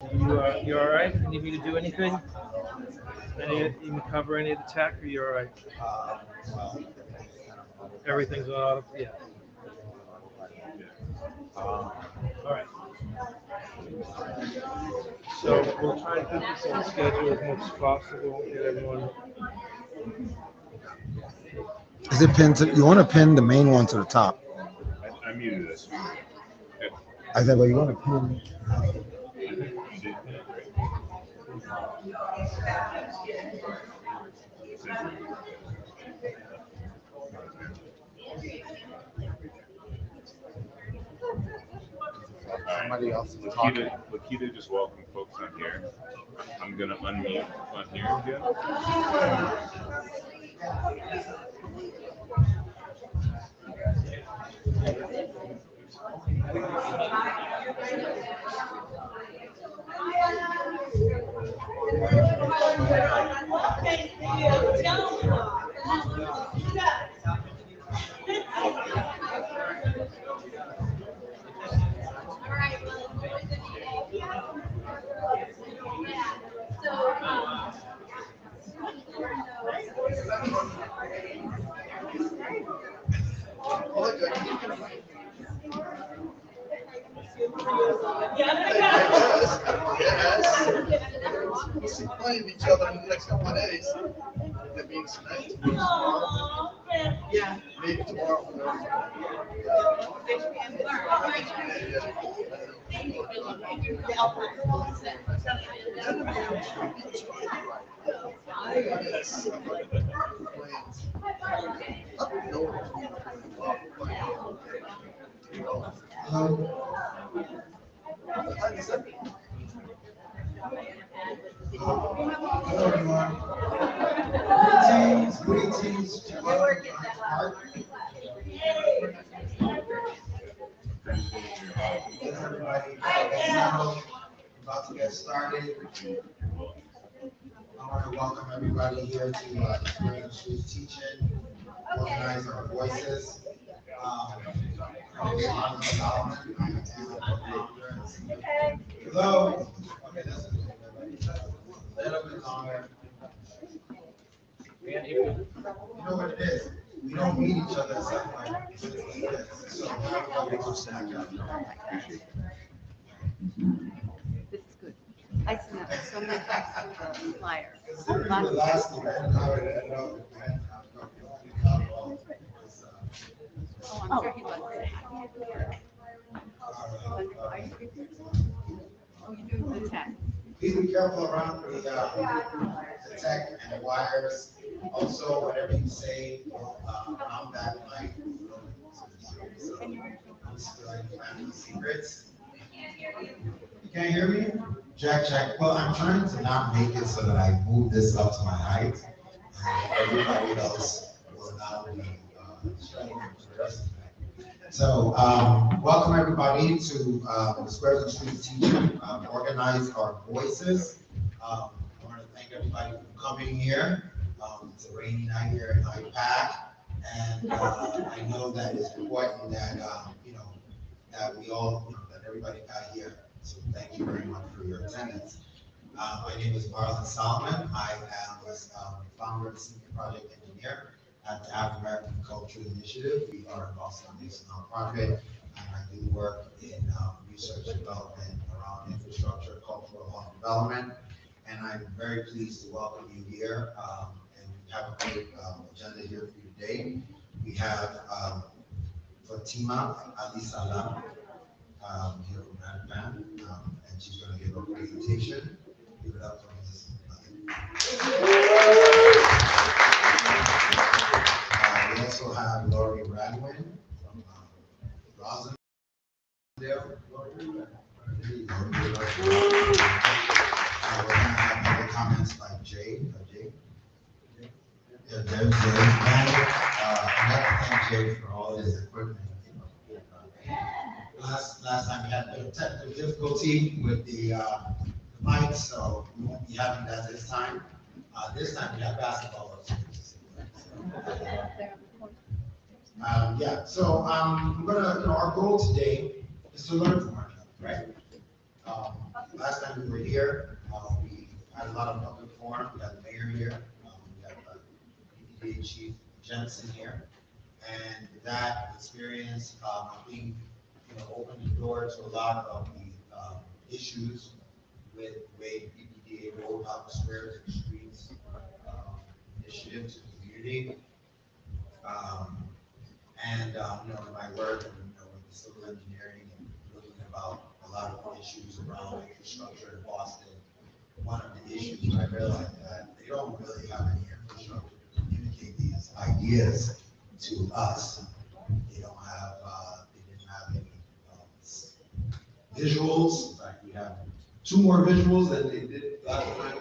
You all right? You need me to do anything? Even cover any of the tech? Or you all right? Everything's on auto. Yeah. All right. So we'll try and keep this on schedule as much as possible. Get everyone. Is it pinned to, you want to pin the main one to the top? I muted this. I said, well, you want to pin. You did. Somebody else is Lakita, Lakita just welcome folks on here. I'm gonna unmute on here again. We'll see playing each other in the next couple of days. That means tonight. Yeah. Maybe tomorrow. Hello, everyone. Greetings, Jamal. Everybody, now about to get started. I want to welcome everybody here to Inspiring Street Teaching, Organize Our Voices. I'm Solomon. Hello. Okay, this is a little bit longer. You know what it is? We don't meet each other except like this. So everybody wants to act out. This is good. I sent out so many texts with the flyer. Considering the last event, how it ended up, Oh, I'm sure he loves it. Oh, you do the tech. please be careful around the tech and the wires. Also, whatever you say around that mic, family secrets. You can't hear me? Check. Well, I'm trying to not make it so that I move this up to my height. And everybody else will now be struggling for the rest of the night. So, welcome everybody to the Squares and Streets Teaching, Organize Our Voices. I want to thank everybody for coming here. It's a rainy night here in IPAC, and I know that it's important that, that we all, that everybody got here. So thank you very much for your attendance. My name is Marlon Solomon. I am the founder and senior project engineer at the African American Cultural Initiative. We are a Boston-based nonprofit, and I do work in research development around infrastructure, cultural home development. And I'm very pleased to welcome you here. And we have a great agenda here for you today. We have Fatima Ali Salam here from Anapan, and she's going to give a presentation. Give it up for Mrs. We also have Lori Radwin from Rosendale. We're going to have other comments by Jay. Yeah, there's Jay. And I'd like to thank Jay for all his equipment. Last time we had a bit of technical difficulty with the mic, so we won't be having that this time. This time we have basketball. We're gonna, our goal today is to learn from one another, right? last time we were here, we had a lot of public forum, we had the mayor here, we had EPA Chief Jensen here. And that experience, I think, opened the door to a lot of the issues with the way PPDA rolled out the squares and streets initiative to the community. In my work, with the civil engineering and looking about a lot of the issues around infrastructure in Boston, one of the issues I realized that they don't really have any infrastructure to communicate these ideas to us. They don't have, they didn't have any visuals. In fact, we have 2 more visuals than they did last time.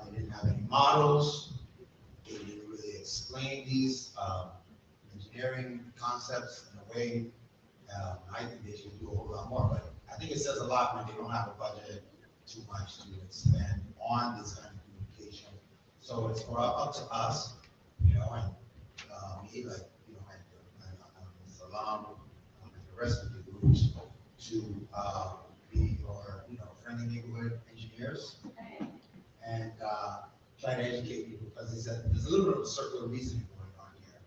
They didn't have any models. They didn't really explain these engineering concepts in a way. I think they should do a whole lot more, but I think it says a lot when they don't have a budget too much to expand on this kind of communication. So it's up to us, and me, like, and Salam, and the rest of the groups to be your, friendly neighborhood engineers and try to educate people, because there's a little bit of a circular reasoning going on here.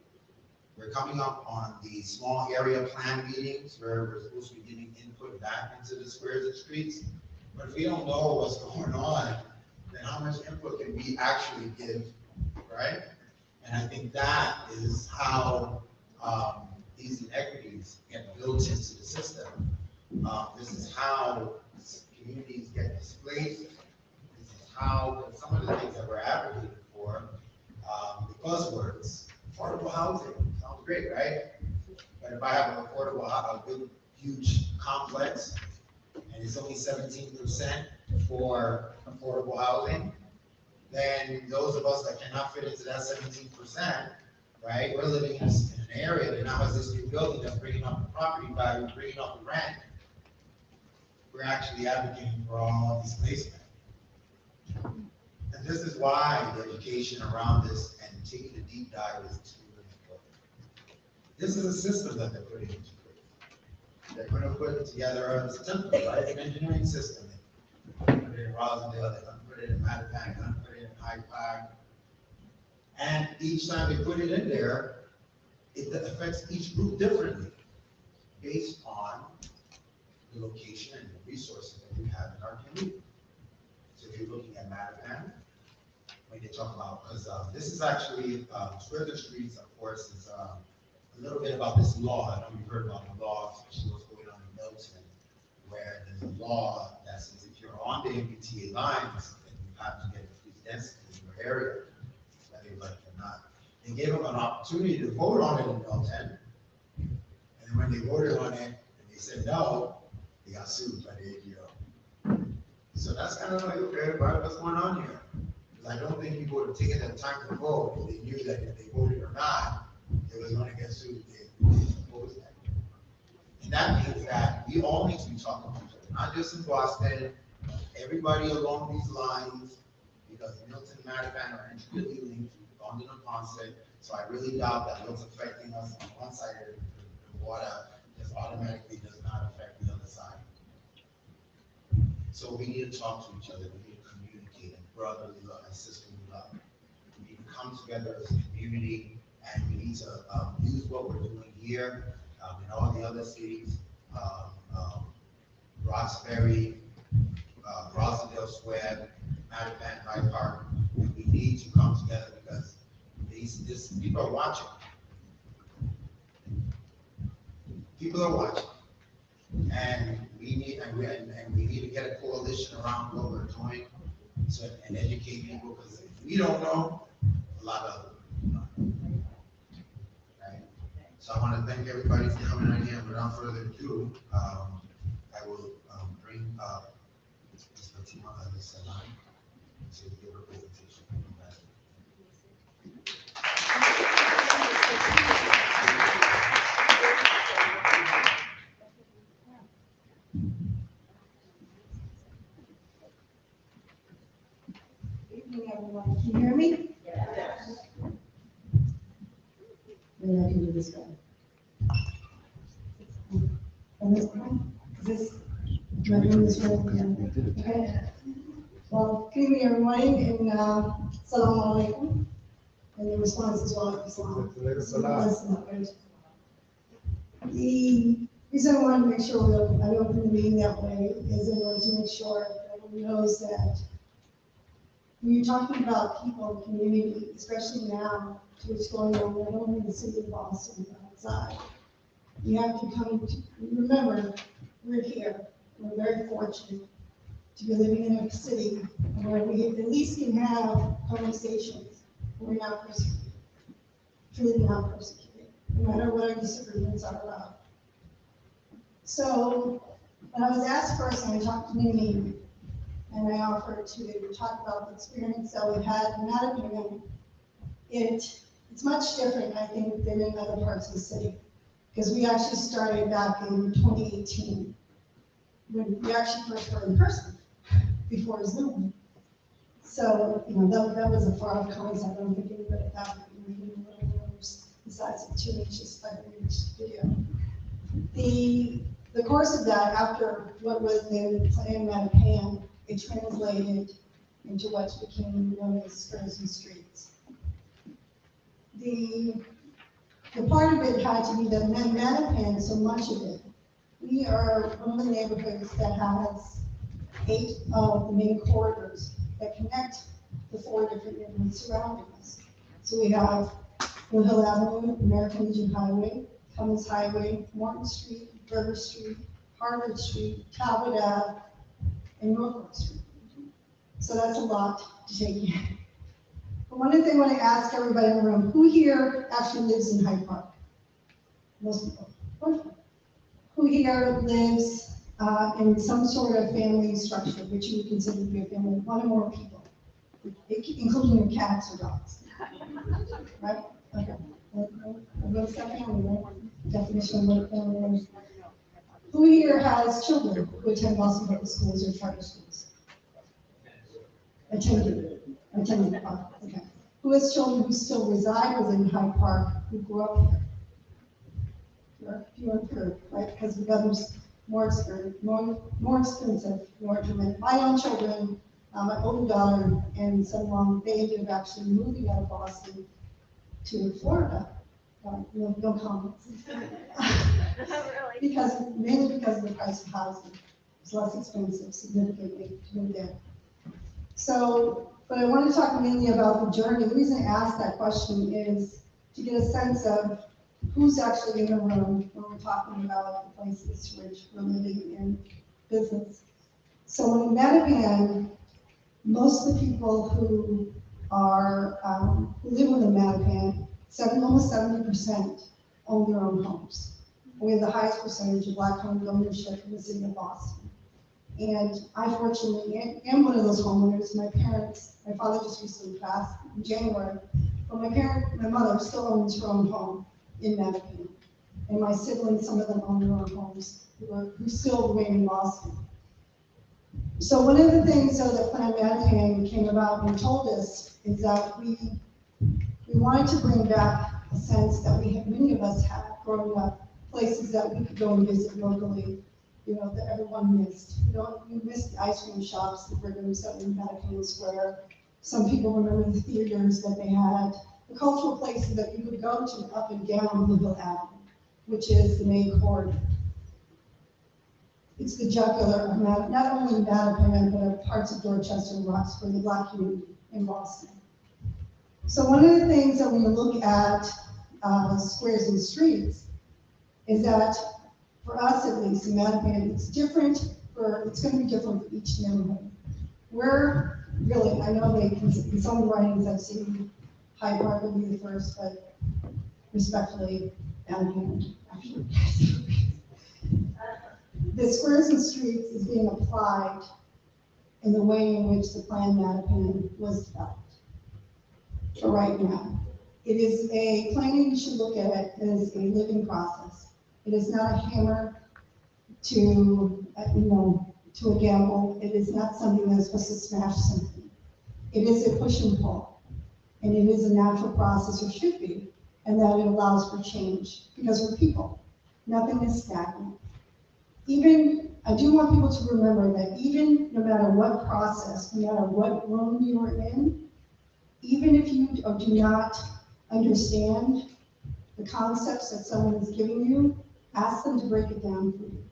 We're coming up on the small area plan meetings where we're supposed to be giving input back into the squares and streets. But if we don't know what's going on, then how much input can we actually give, right? And I think that is how these inequities get built into the system. This is how communities get displaced. This is how some of the things that we're advocating for, the buzzwords, affordable housing, sounds great, right? But if I have an affordable, a big, huge complex, and it's only 17% for affordable housing, then those of us that cannot fit into that 17%, right? We're living in an area that now has this new building that's bringing up the property value, bringing up the rent. We're actually advocating for all displacement. And this is why the education around this and taking a deep dive is extremely important. This is a system that they're putting into place. They're going to put it together as a template, right? An engineering system. They're going to put it in Rosendale, they're going to put it in Mattapan, they're going to put it in Hyde Park. And each time they put it in there, it affects each group differently based on the location and the resources that we have in our community. So if you're looking at Mattapan, when they talk about, because this is actually, Squares and Streets, of course, is a little bit about this law. I know you've heard about the law, especially what's going on in Milton, where there's a law that says if you're on the MBTA lines, then you have to get increased density in your area, whether you like it or not. They gave them an opportunity to vote on it in Milton, and then when they voted on it and they said no, they got sued by the AGO. So that's kind of like, okay, what's going on here? Because I don't think people would have taken the time to vote if they knew that if they voted or not, they was going to get sued. They opposed that. And that means that we all need to be talking to each other, not just in Boston, everybody along these lines, because Milton and Mattapan are intricately linked to London and Ponce. So I really doubt that what's affecting us on one side of the water just automatically does not affect the other side. So we need to talk to each other, we need to communicate and brotherly love and sisterly love. We need to come together as a community, and we need to use what we're doing here in all the other cities, Roxbury, Rosendale Square, Mattapan, Hyde Park. We need to come together because these people are watching. People are watching, and we need to get a coalition around what we're doing, and educate people, because if we don't know, a lot of them don't. Right? So I want to thank everybody for coming in here. Without further ado, I will bring up Ms. Fatima Salam to give her presentation. Evening, everyone. Can you hear me? Yes. Maybe I can do this one. On this one? Is this? my name is Ruth. Okay. Well, good evening, everybody, and Assalamu alaikum. And the response is well, Islam. The reason I want to make sure I open the meeting that way is in order to make sure that everyone knows that when you're talking about people and community, especially now, to what's going on not only in the city of Boston, but outside, you have to come to remember we're here. We're very fortunate to be living in a city where we at least can have conversations. We're not persecuted, truly not persecuted, no matter what our disagreements are about. So when I was asked first, and I talked to Mimi, and I offered to talk about the experience that we had in Mattapan, it's much different, I think, than in other parts of the city. Because we actually started back in 2018, when we actually first were in person, before Zoom. So, that was a far-off concept. I don't think anybody thought we were even little rooms besides the 2 inches, 5 inch video. The course of that, after what was then Plan Mattapan, it translated into what became known as Spurs and Streets. The part of it had to be that Mattapan, so much of it, we are one of the neighborhoods that has 8 of the main corridors that connect the 4 different neighborhoods surrounding us. So we have Blue Hill Avenue, American Legion Highway, Cummins Highway, Morton Street, Burger Street, Harvard Street, Talbot Ave, and Norfolk Street. So that's a lot to take in. But one thing I want to ask everybody in the room, who here actually lives in Hyde Park? Most people. Who here lives in some sort of family structure, which you would consider to be a family, 1 or more people, including your cats or dogs? Right? Okay. What's that family, right? Definition of what family is. Who here has children who attend Boston Public Schools or charter schools? Attended, okay. Who has children who still reside within Hyde Park, who grew up here? Few and fewer, right? Because the weather's more expensive, more dramatic. My own children, my older daughter and son-in-law, they ended up actually moving out of Boston to Florida. No comments. Mainly because of the price of housing. It's less expensive significantly to move there. So, but I want to talk mainly about the journey. The reason I asked that question is to get a sense of who's actually in the room when we're talking about the places which we're living in business. So when we met again, most of the people who are who live within Mattapan, almost 70% own their own homes. We have the highest percentage of Black home ownership in the city of Boston. And I fortunately am one of those homeowners. My father just recently passed in January, but my mother still owns her own home in Mattapan. And my siblings, some of them own their own homes who still remain in Boston. So one of the things that Plan Mattapan came about and told us is that we wanted to bring back a sense that many of us had growing up, places that we could go and visit locally, that everyone missed. We missed the ice cream shops, the burgers that were in Mattapan Square. Some people remember the theaters that they had, the cultural places that you could go to up and down Blue Hill Avenue, which is the main corridor. It's the jugular of not only Mattapan, but of parts of Dorchester and Roxbury, the Black community in Boston. So one of the things that when you look at squares and streets is that for us at least in Mattapan, it's going to be different for each neighborhood. We're really, I know in some of the writings I've seen, Hyde Park would be the first, but respectfully, Mattapan actually. The squares and streets is being applied in the way in which the Plan Mattapan was developed. For right now, it is a plan. You should look at it as a living process. It is not a hammer to a gamble. It is not something that's supposed to smash something. It is a push and pull, and it is a natural process, or should be, and that it allows for change because we're people. Nothing is stagnant. Even I do want people to remember that even no matter what process, no matter what room you are in, even if you do not understand the concepts that someone is giving you, ask them to break it down for you.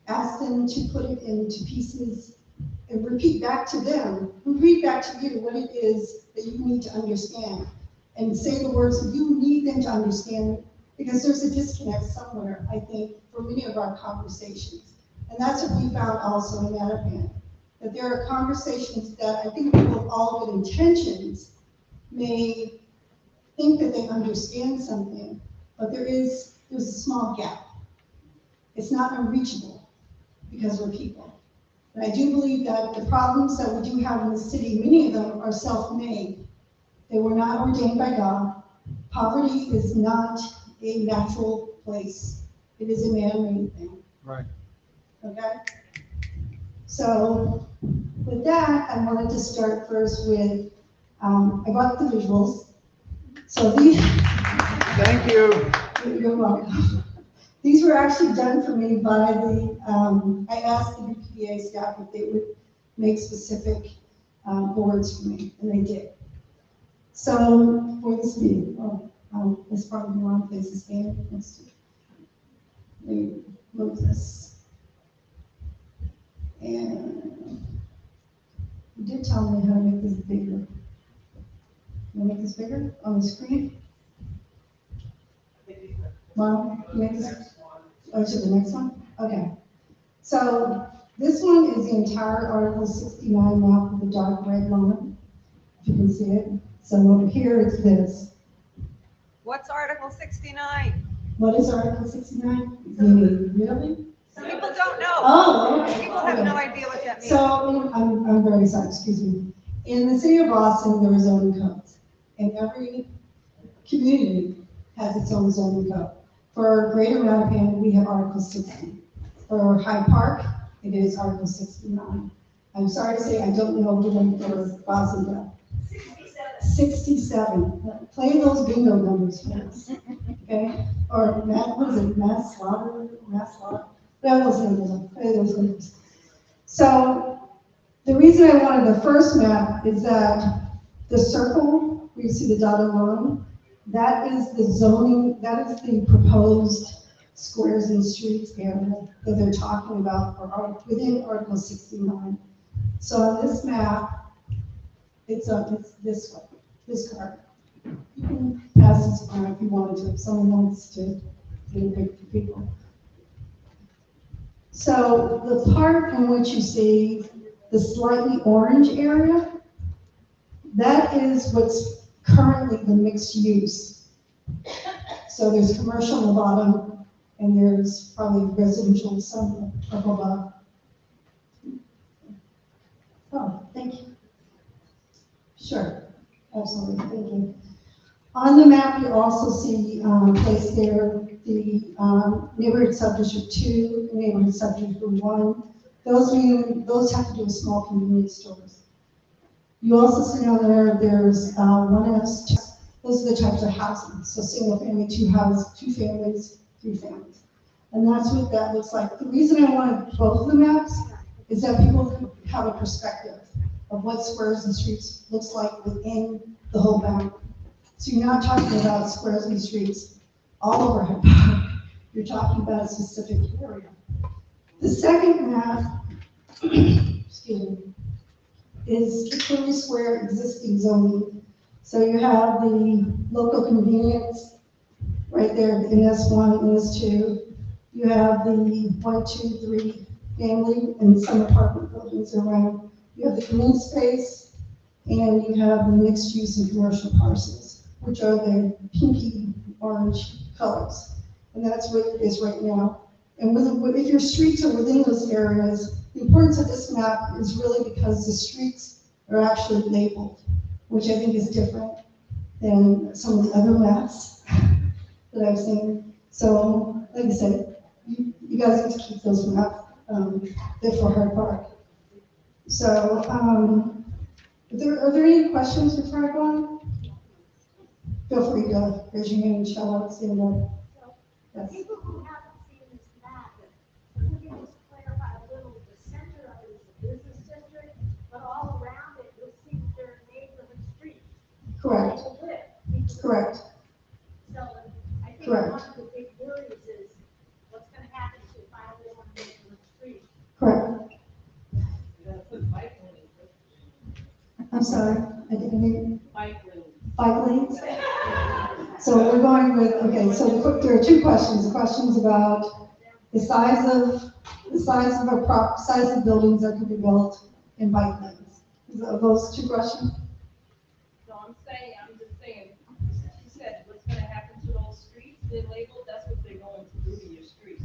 Ask them to put it into pieces and repeat back to them, repeat back to you what it is that you need to understand. And say the words that you need them to understand, because there's a disconnect somewhere, I think, for many of our conversations. And that's what we found also in Mattapan, that there are conversations that I think people with all good intentions may think that they understand something, but there's a small gap. It's not unreachable because we're people. And I do believe that the problems that we do have in the city, many of them are self-made. They were not ordained by God. Poverty is not a natural place. It is a man-made thing. Right. Okay? So with that, I wanted to start first with, I brought the visuals. So these, Thank you. you're welcome. These were actually done for me by the, I asked the BPDA staff if they would make specific boards for me, and they did. So for this meeting, that's probably the wrong place to stand. Let's see. Let me move this. And you did tell me how to make this bigger. Can I make this bigger on the screen? Mom, can you make this? Oh, to the next one? Okay. So this one is the entire Article 69 map with the dark red line. If you can see it. So over here it's this. What's Article 69? What is Article 69? Really? Some people don't know. Oh, okay. People have no idea what that means. So I'm very sorry, excuse me. In the city of Boston, there are zoning codes. And every community has its own zoning code. For Greater Mattapan, we have Article 60. For Hyde Park, it is Article 69. I'm sorry to say I don't know the one for Boston. 67. Play those bingo numbers for us. Okay? Or what is it? Mass slaughter? Play those numbers. Play those numbers. So the reason I wanted the first map is that the circle, where you see the dotted line, that is the zoning, that is the proposed squares and streets area that they're talking about for within Article 69. So on this map, it's this way, this card. You can pass this around if you wanted to, if someone wants to do it for people. So the part in which you see the slightly orange area, that is what's currently the mixed use. So there's commercial on the bottom, and there's probably residential somewhere up above. Oh, thank you. Sure, absolutely, thank you. On the map, you also see placed there the neighborhood subdistrict 2, neighborhood subdistrict 1. Those have to do with small convenience stores. You also see on there's 1S. Those are the types of housing. So single family, 2 houses, 2 families, 3 families. And that's what that looks like. The reason I wanted both of the maps is that people have a perspective of what squares and streets looks like within the whole boundary. So you're not talking about squares and streets all over Hyde Park. You're talking about a specific area. The second map, excuse me, is Victoria Square existing zoning. So you have the local convenience right there in S1 and S2. You have the 1, 2, 3 family and some apartment buildings around. You have the community space, and you have the mixed use and commercial parcels, which are the pinky orange colors. And that's what it is right now. And if your streets are within those areas, the importance of this map is really because the streets are actually labeled, which I think is different than some of the other maps that I've seen. So, like I said, you guys need to keep those maps. They're for Hyde Park. So, are there any questions before I go on? Feel free to raise your hand and shout out, stand up. Yes. People who haven't seen this map, could you just clarify a little Correct. to live. Correct. So I think Correct. one of the big worries is what's gonna happen to if I live on the street. Correct. I'm sorry, I didn't hear. Bike lanes. So we're going with, okay, so there are two questions. The question's about the size of size of buildings that could be built in bike lanes. Are those two questions? No, I'm just saying, you said what's gonna happen to those streets, they're labeled, that's what they're going to do to your streets,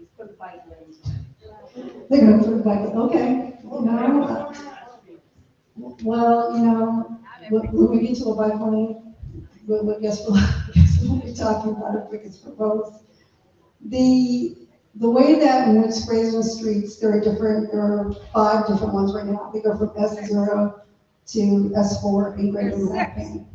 is put bike lanes. They're going to put bike, okay. No, well, when we get to a bike lane, guess we'll be talking about it if it's proposed. The way that in which Fraser Streets, there are 5 different ones right now. They go from S0 to S4 in Greater Mattapan,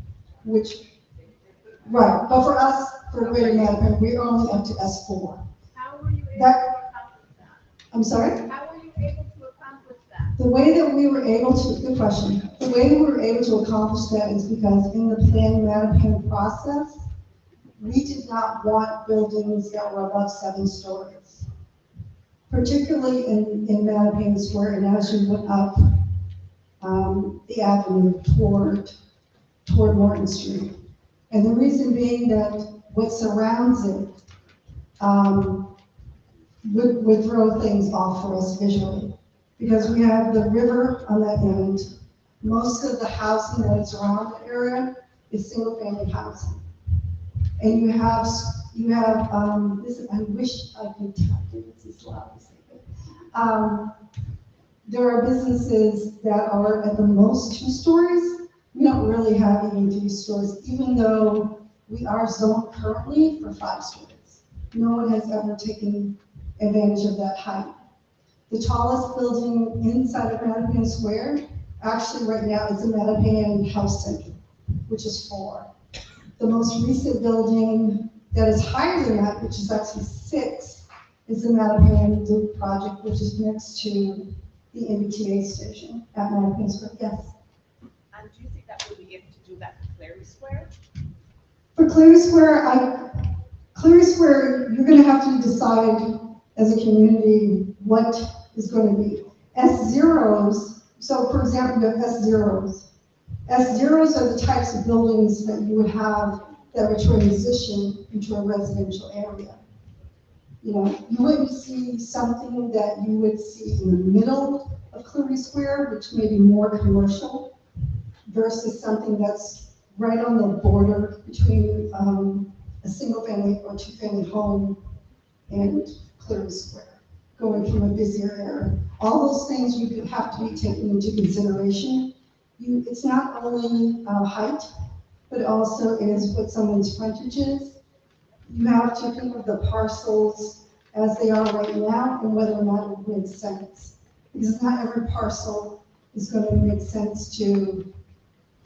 right, but for us, for Greater Mattapan, we're only up to S4. How were you able to That- accomplish that? I'm sorry? How were you able to accomplish that? The way that we were able to, good question. The way we were able to accomplish that is because in the Plan Mattapan process, we did not want buildings that were above 7 stories. Particularly in Mattapan Square, and as you went up the avenue toward Morton Street. And the reason being that what surrounds it would throw things off for us visually. Because we have the river on that end. Most of the housing that is around the area is single-family housing. And you have, this, I wish I could tell you this is loud to say it. There are businesses that are at the most 2 stories. We don't really have even 3 stories, even though we are zoned currently for 5 stories. No one has ever taken advantage of that height. The tallest building inside of Mattapan Square, actually right now, is the Mattapan Health Center, which is 4. The most recent building that is higher than that, which is actually 6, is the Mattapan Loop project, which is next to the MBTA station at Mattapan Square. Yes. And do you think that we'll be able to do that for Clary Square? For Clary Square, you're gonna have to decide as a community what is going to be. S0s, so for example, you have S0s. S0s are the types of buildings that you would have that would transition into a residential area. You wouldn't see something that you would see in the middle of Clary Square, which may be more commercial, versus something that's right on the border between a single-family or 2-family home and Clary Square, going from a busier area. All those things you could have to be taken into consideration. It's not only height, but it also is what someone's frontage is. You have to think of the parcels as they are right now and whether or not it makes sense. Because not every parcel is going to make sense to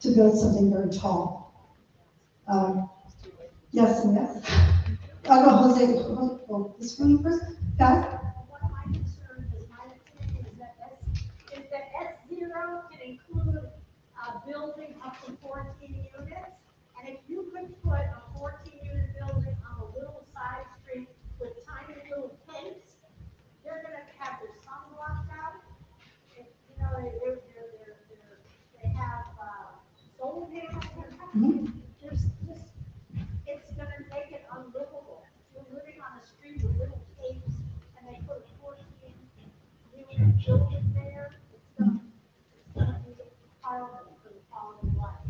build something very tall. Yes and yes. I'll go Jose, this one first. Pat? One of my concerns is my opinion is that S0 can include a building up to 14 units. And if you could put a 14-unit building on a little side street with tiny little tents, they're gonna have their sun blocked out. They have solar panels. There's just, it's gonna make it unlivable. You're living on a street with little capes, and they put a 14-unit building there. It's gonna be horrible for the quality of life.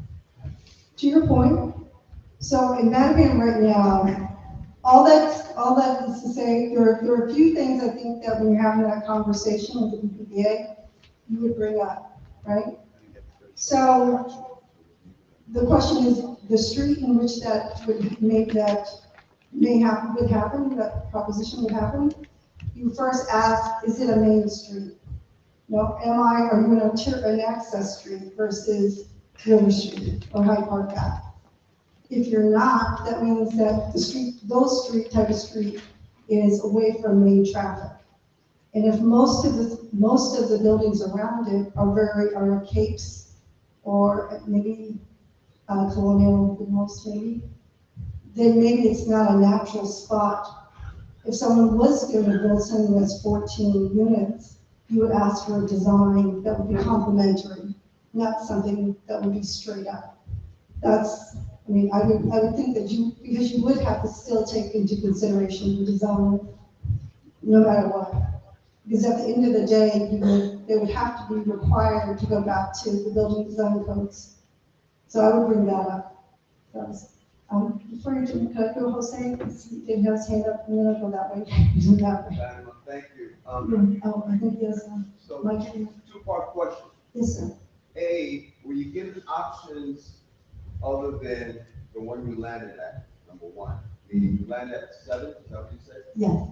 To your point, so in Mattapan right now, all that is to say, there are a few things I think that when you're having that conversation with the BPA, you would bring up, right? So the question is, the street in which that would happen, that proposition would happen, you first ask, is it a main street? No, are you an access street versus River Street or Hyde Park Ave? If you're not, that means that those type of street is away from main traffic. And if most of the buildings around it are capes or maybe Colonial the most maybe, then maybe it's not a natural spot. If someone was going to build something that's 14 units, you would ask for a design that would be complementary, not something that would be straight up. That's, I mean, I would think that because you would have to still take into consideration the design, no matter what. Because at the end of the day, they would have to be required to go back to the building design codes. So I would bring that up. Before you do, could I go, Jose? He did have his hand up, and then I'll go that way. That way. Thank you. Oh, I think he has, So, Mike. two-part question. Yes, sir. A, were you given options other than the one you landed at, number one? Meaning you landed at 7, is that what you said? Yes.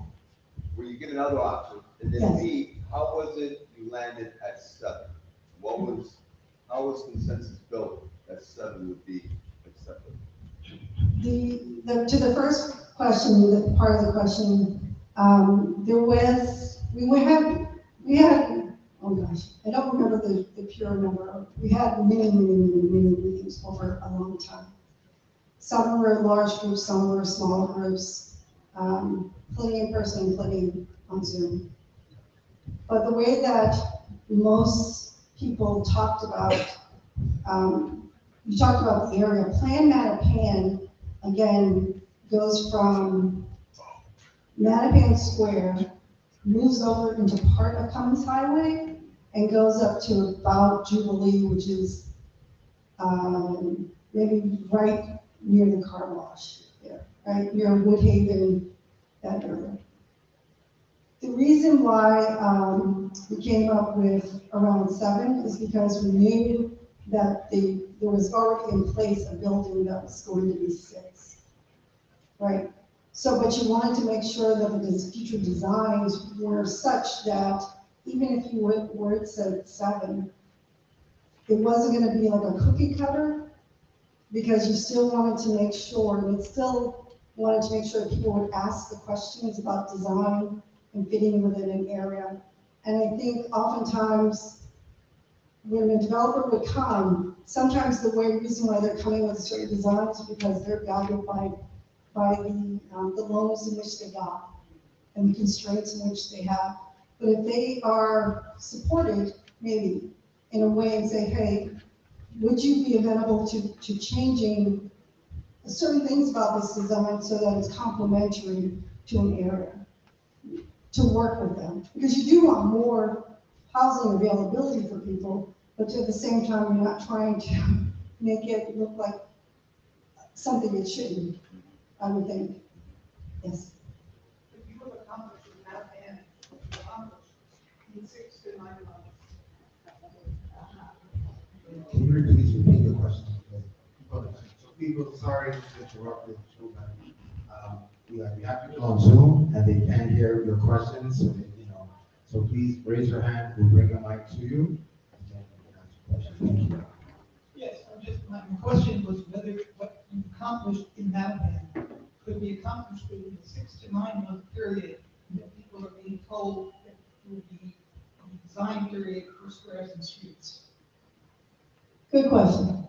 Were you given other options? And then Yes. B, how was it you landed at 7? How was consensus built that 7 would be acceptable? To the first question, the part of the question, we had, oh gosh, I don't remember the pure number. We had many meetings over a long time. Some were large groups, some were small groups, plenty in person, plenty on Zoom. But the way that most people talked about, you talked about the area, Plan Mattapan, again, goes from Mattapan Square, moves over into part of Cummins Highway, and goes up to about Jubilee, which is maybe right near the car wash there, right near Woodhaven, that area. The reason why we came up with around 7 is because we knew that there was already in place a building that was going to be 6, right? So, but you wanted to make sure that the future designs were such that even if you were at 7, it wasn't going to be like a cookie cutter, because you still wanted to make sure, and it still wanted to make sure that people would ask the questions about design and fitting within an area. And I think oftentimes when a developer would come, sometimes the reason why they're coming with a certain design is because they're guided by the loans in which they got and the constraints in which they have. But if they are supported, maybe in a way and say, hey, would you be amenable to changing certain things about this design so that it's complementary to an area, to work with them? Because you do want more housing availability for people, but at the same time, you're not trying to make it look like something it shouldn't, I would think. Yes. If you have accomplished in that band, accomplished in 6 to 9 months. Can you please repeat your question? So people, sorry to interrupt the show, but we have people on Zoom and they can't hear your questions, so so please raise your hand, we'll bring a mic to you. Thank you. Yes, my question was whether what you accomplished in Mattapan could be accomplished within the 6 to 9 month period that people are being told that it will be a design period for squares and streets. Good question.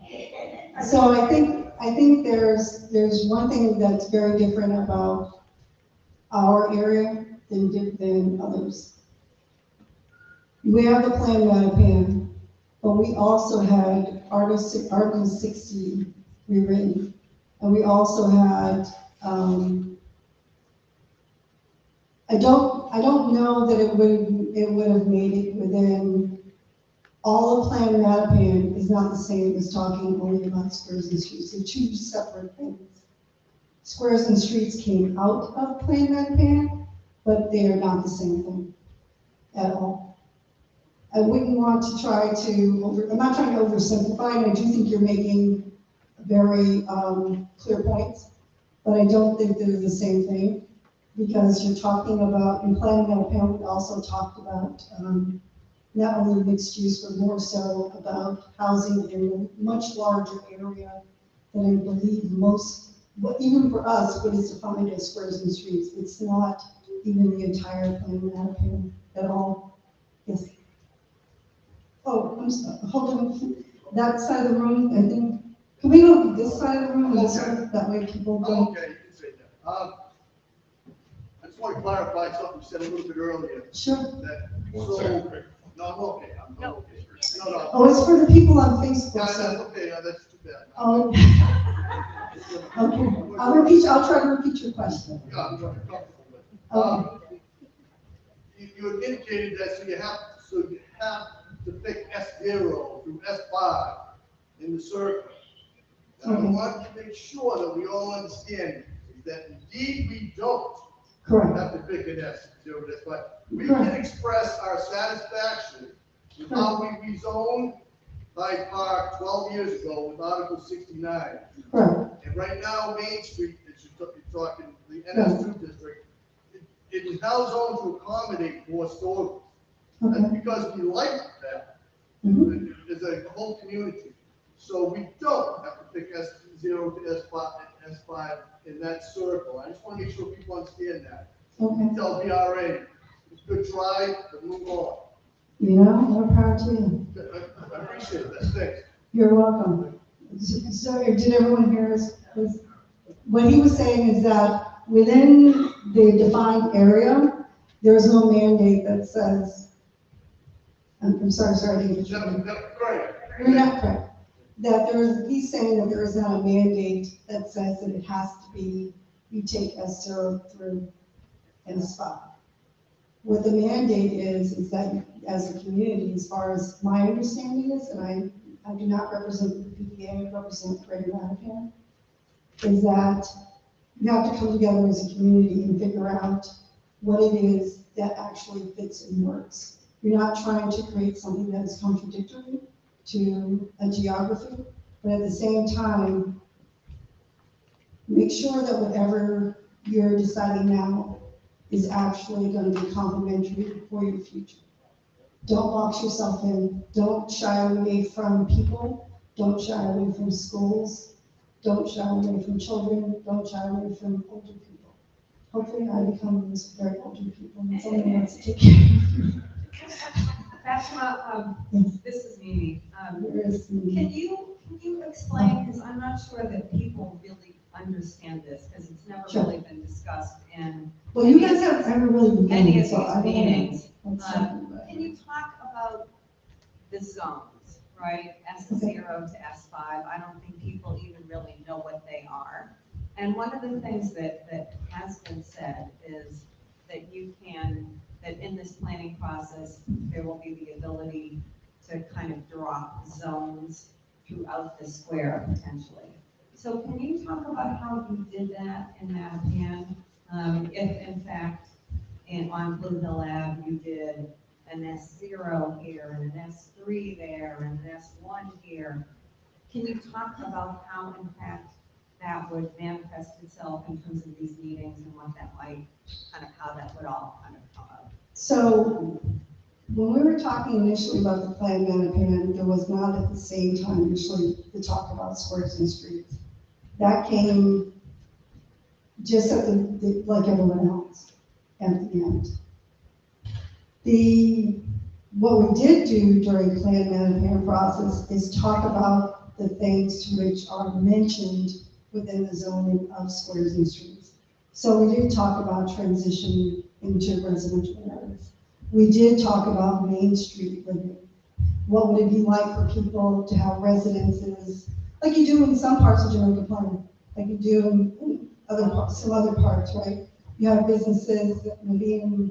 So I think there's one thing that's very different about our area than others. We have the Plan Mattapan, but we also had Article 60 rewritten, and we also had I don't know that it would have made it within. All of Plan Mattapan is not the same as talking only about squares and streets. They're 2 separate things. Squares and streets came out of Plan Mattapan, but they are not the same thing at all. I wouldn't want to try to, I'm not trying to oversimplify, and I do think you're making very clear points, but I don't think they're the same thing, because you're talking about, in Plan Mattapan, we also talked about not only mixed use, but more so about housing in a much larger area than I believe even for us, what is defined as squares and streets. It's not even the entire Plan Mattapan at all. Yes. Oh, I'm sorry. Hold on. That side of the room, I think Can we go to this side of the room, this one, that way people don't? Okay, you can say that. I just want to clarify something you said a little bit earlier. Sure. That, One so, second. no, I'm okay, I'm okay. No. Oh, it's for the people on Yeah, Facebook, that's so. okay, that's too bad. Oh, okay. I'll try to repeat your question. Yeah, I'm comfortable with it. Okay. You had indicated that, so you have to pick S0 through S5 in the circle. And I Okay. want to make sure that we all understand is that indeed we don't Correct. have to pick an S0 to S5. We Correct. can express our satisfaction with how we rezoned Hyde Park 12 years ago with Article 69. Correct. And right now, Main Street, that you're talking, the NS2 district, it is now zoned to accommodate more stores. That's Okay. because we like that Mhm. as a whole community. So we don't have to pick S0 to S5 in that circle. I just want to make sure people understand that. Okay. Tell BRA, it's a good try, but move on. You know, more power to you. I appreciate that, thanks. You're welcome. So did everyone hear us? What he was saying is that within the defined area, there is no mandate that says, I'm sorry, I didn't get you. Great. You're not correct. That he's saying that there is not a mandate that says that it has to be, you take S0 through S5. What the mandate is that as a community, as far as my understanding is, and I do not represent the PDA, I represent Greater Mattapan, is that you have to come together as a community and figure out what it is that actually fits and works. You're not trying to create something that is contradictory to a geography, but at the same time, make sure that whatever you're deciding now is actually going to be complementary for your future. Don't box yourself in. Don't shy away from people. Don't shy away from schools. Don't shy away from children. Don't shy away from older people. Hopefully I become those very older people and someone wants to take care of me. Fatima, this is Mimi. There is some- Can you explain, because I'm not sure that people really understand this, because it's never Sure. really been discussed in Well, you guys have never really been any in, of so I these don't know. meetings. What's happening, but- Can you talk about the zones, right? S0 to S5, I don't think people even really know what they are. And one of the things that has been said is that that in this planning process, there will be the ability to kind of drop zones throughout the square potentially. So can you talk about how you did that in Mattapan? If in fact, on Blue Hill Ave, you did an S0 here and an S3 there and an S1 here. Can you talk about how in fact that would manifest itself in terms of these meetings and what that might, kind of how that would all kind of come out? So when we were talking initially about the Plan Mattapan, there was not at the same time initially the talk about squares and streets. That came just at like everyone else at the end. What we did do during the Plan Mattapan process is talk about the things to which are mentioned within the zoning of squares and streets. So we did talk about transition into residential areas. We did talk about Main Street living. What would it be like for people to have residences, like you do in some parts of Jamaica Plain, like you do in other parts, some other parts, right? You have businesses that maybe in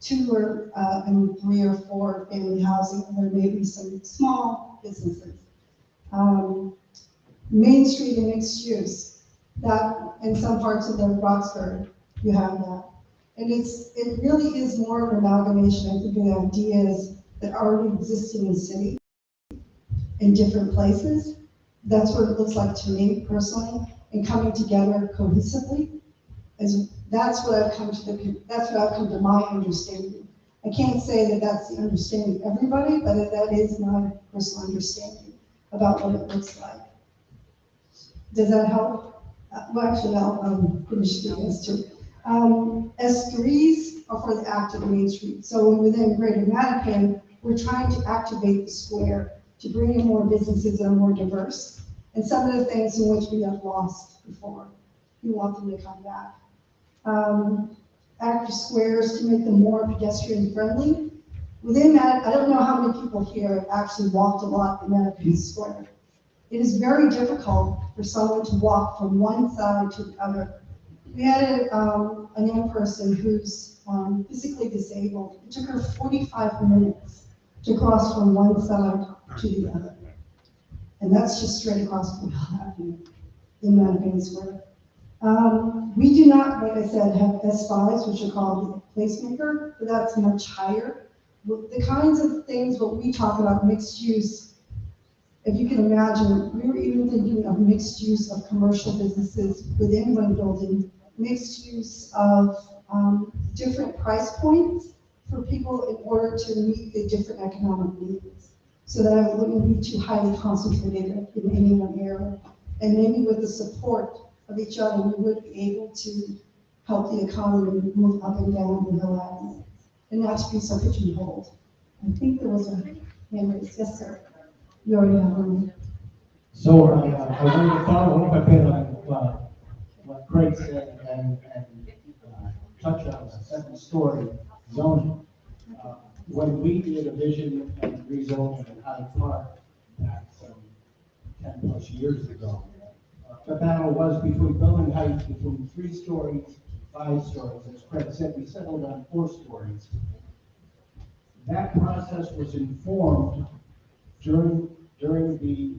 2 or and 3 or 4 family housing, and there may be some small businesses. Main Street and mixed use, that in some parts of the Roxbury, you have that. And it really is more of an amalgamation, I think, of ideas that already exist in the city in different places. That's what it looks like to me personally, and coming together cohesively. That's what I've come to my understanding. I can't say that that's the understanding of everybody, but that is my personal understanding about what it looks like. Does that help? Well, actually, I'll finish the S2. S3s are for the active Main Street. So within Greater Mattapan, we're trying to activate the square to bring in more businesses that are more diverse and some of the things in which we have lost before. We want them to come back. Active squares to make them more pedestrian friendly. Within that, I don't know how many people here have actually walked a lot in Mattapan Square. It is very difficult for someone to walk from one side to the other. We had a young person who's physically disabled. It took her 45 minutes to cross from one side to the other. And that's just straight across Blue Hill Avenue in Mattapan Square. We do not, like I said, have S5s, which are called the placemaker, but that's much higher. The kinds of things what we talk about mixed use, if you can imagine, we were even thinking of mixed use of commercial businesses within one building, mixed use of different price points for people in order to meet the different economic needs. So that it wouldn't be too highly concentrated in any one area. And maybe with the support of each other, we would be able to help the economy move up and down the Hill Avenue, and not to be so pigeonholed. I think there was a hand raised. Yes, sir. You already have one. So I wanted to follow up a bit on what Craig said and touch on the second story zoning. When we did a vision and rezoning in Hyde Park back some 10 plus years ago, the battle was between building heights between 3 stories, 5 stories. As Craig said, we settled on 4 stories. That process was informed during the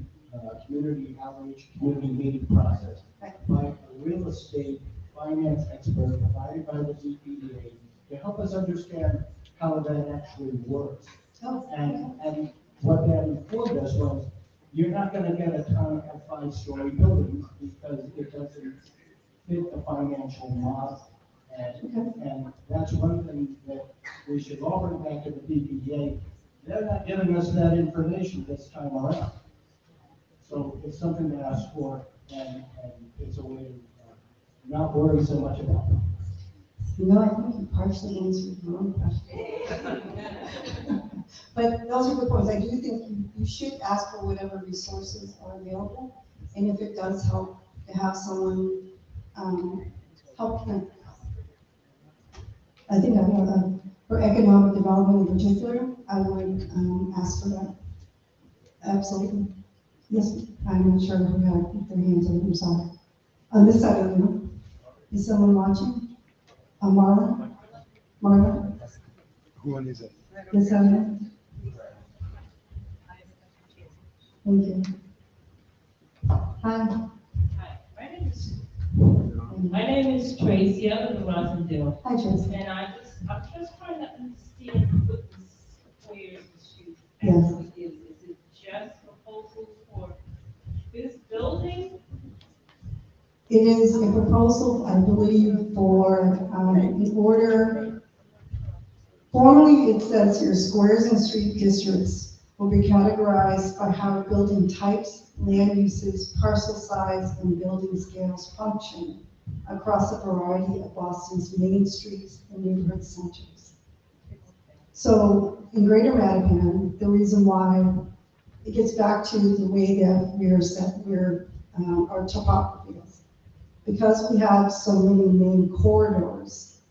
community outreach, community meeting process by a real estate finance expert provided by the ZPDA to help us understand how that actually works. And what that informed us was, you're not going to get a ton of 5-story buildings because it doesn't fit the financial model. And that's one thing that we should all bring back to the BPDA. They're not giving us that information this time around. So it's something to ask for, and it's a way to not worry so much about it. You know, I think you partially answered your own question. But those are good points. I do think you should ask for whatever resources are available. And if it does help to have someone help them. I think for economic development in particular, I would ask for that. Absolutely. Yes, I'm not sure who had their hands on. I'm sorry. On this side of the room, is someone watching? Marla? Marla? Who one is it? Yes, I am. Thank you. Hi. Hi, my name is Tracy. I live in Rosendale. Hi, Tracy. And I'm just trying to understand what the square issue Yes. actually is. Is it just proposals for this building? It is a proposal, I believe, for, in order, formally it says here, squares and street districts will be categorized by how building types, land uses, parcel size, and building scales function across a variety of Boston's main streets and neighborhood centers. So in Greater Mattapan, the reason why it gets back to the way that we're set, our topography is. Because we have so many main corridors,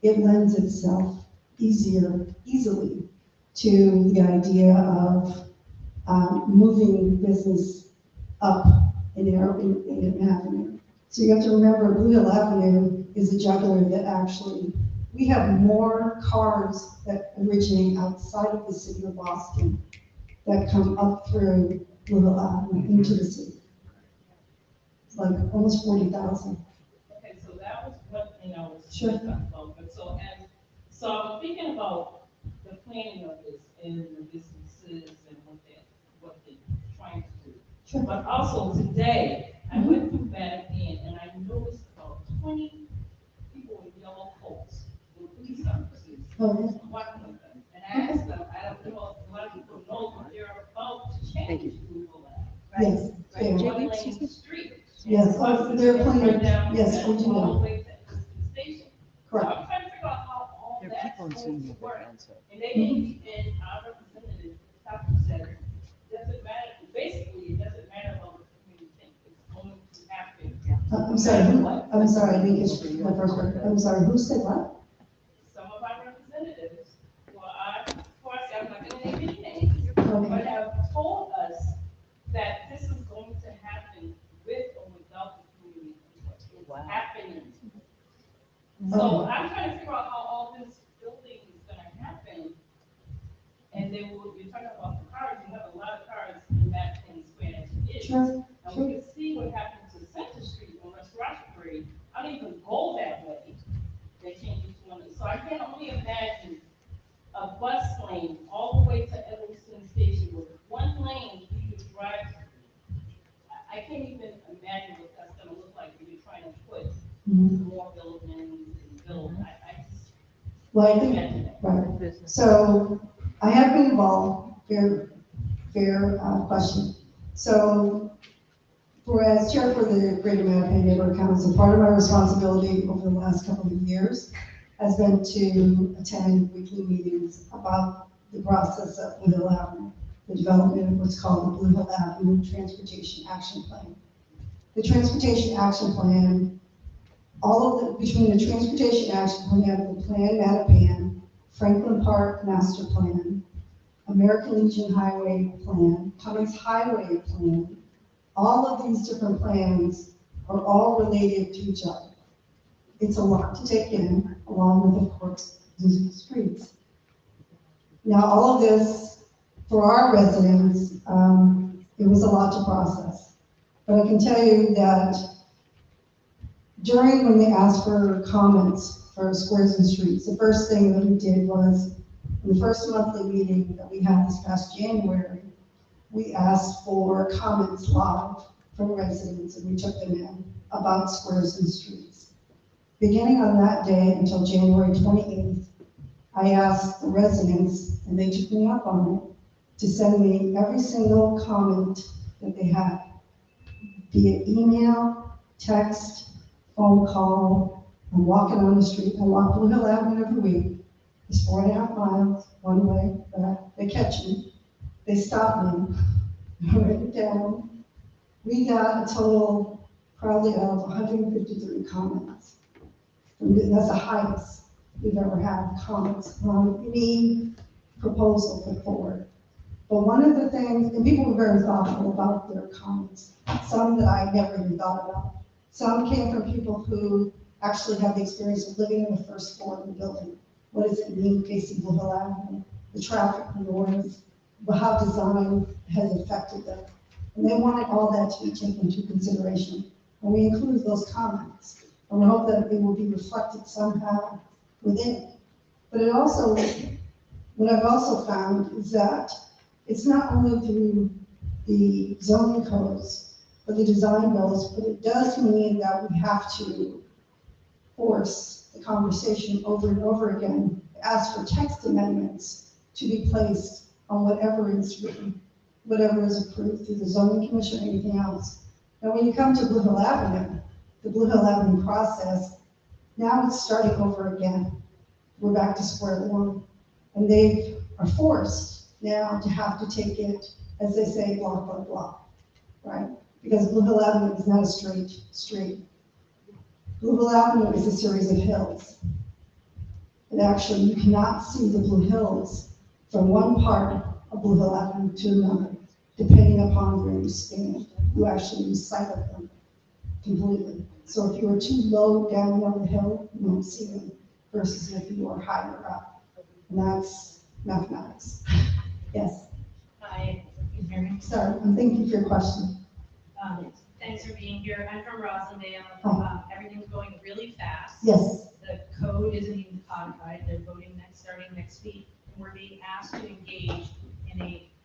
it lends itself easily to the idea of moving business up in Avenue. So you have to remember, Blue Hill Avenue is a juggler that actually, we have more cars that originate outside of the city of Boston that come up through Blue Hill Avenue into the city. Like almost 40,000. Okay, so that was one thing I was Sure. talking about. But so I'm thinking about the planning of this and the businesses and what they're trying to do. Sure. But also today, I went through Mattapan and I noticed about 20 people with yellow coats with police officers. Okay. Walking with them. And I asked them, I don't know if a lot of people know, but they're about to change Blue Hill Ave, right? Yes. Right, Yeah. one lane street. Yes, they're planning, Down yes, we do all the know. way to the station. Correct. So I'm trying to figure out how all There are that's people in going Zoom to with work. their hands up. And they need, and our representative, Dr. said, doesn't matter, basically, it doesn't matter about the community I'm sorry, I'm sorry, I didn't get the first word. I'm sorry, who said what? Some of our representatives, well, of course, I'm not gonna name any names, but have told us that this is going to happen with or without the community input. It's happening. So I'm trying to figure out how all this building is gonna happen. And then you're talking about the cars, you have a lot of cars in that thing square as it is. Sure, And we can see what happened to Center Street on West Roxbury. I don't even go that way. They changed it to one. So I can only imagine a bus lane all the way to Evanston Station with one lane you could drive. I can't even imagine what that's gonna look like when you're trying to put more buildings and build. I just Well, I can't think, imagine that. right. So I have been involved, fair question. So as chair for the Greater Mattapan Neighborhood Council, part of my responsibility over the last couple of years has been to attend weekly meetings about the process of Blue Hill Avenue, the development of what's called the Blue Hill Avenue Transportation Action Plan. The Transportation Action Plan, between the Transportation Action Plan, the Plan Mattapan, Franklin Park Master Plan, American Legion Highway Plan, Cummings Highway Plan, all of these different plans are all related to each other. It's a lot to take in, along with, of course, losing streets. Now, all of this, for our residents, it was a lot to process. But I can tell you that when they asked for comments for squares and streets, the first thing that we did was, in the first monthly meeting that we had this past January, we asked for comments live from residents, and we took them in about squares and streets. Beginning on that day until January 28th, I asked the residents, and they took me up on it, to send me every single comment that they had, via email, text, phone call. I'm walking on the street. I walk Blue Hill Avenue every week. It's 4.5 miles one way, but they catch me. They stop me, write it down. We got a total probably of 153 comments. That's the highest we've ever had comments on any proposal put forward. But one of the things, and people were very thoughtful about their comments, some that I never even thought about. Some came from people who actually have the experience of living in the first floor of the building. What does it mean facing Blue Hill Avenue? The traffic noise, how design has affected them. And they wanted all that to be taken into consideration. And we include those comments. And we hope that it will be reflected somehow within it. But it also, what I've also found is that it's not only through the zoning codes or the design bills, but it does mean that we have to force the conversation over and over again, ask for text amendments to be placed on whatever is written, whatever is approved through the zoning commission or anything else. And when you come to Blue Hill Avenue, the Blue Hill Avenue process, now it's starting over again. We're back to square one. And they are forced now to have to take it, as they say, block by block, right? Because Blue Hill Avenue is not a straight street. Blue Hill Avenue is a series of hills. And actually, you cannot see the Blue Hills from one part of Blue Hill Avenue to another, depending upon where you stand. You actually lose sight of them completely. So if you are too low down on the hill, you won't see them, versus if you are higher up. And that's mathematics. Yes. Hi, can you hear me? Sorry, and thank you for your question. Thanks for being here. I'm from Rosendale. Everything's going really fast. Yes. The code isn't even codified. They're voting starting next week. And we're being asked to engage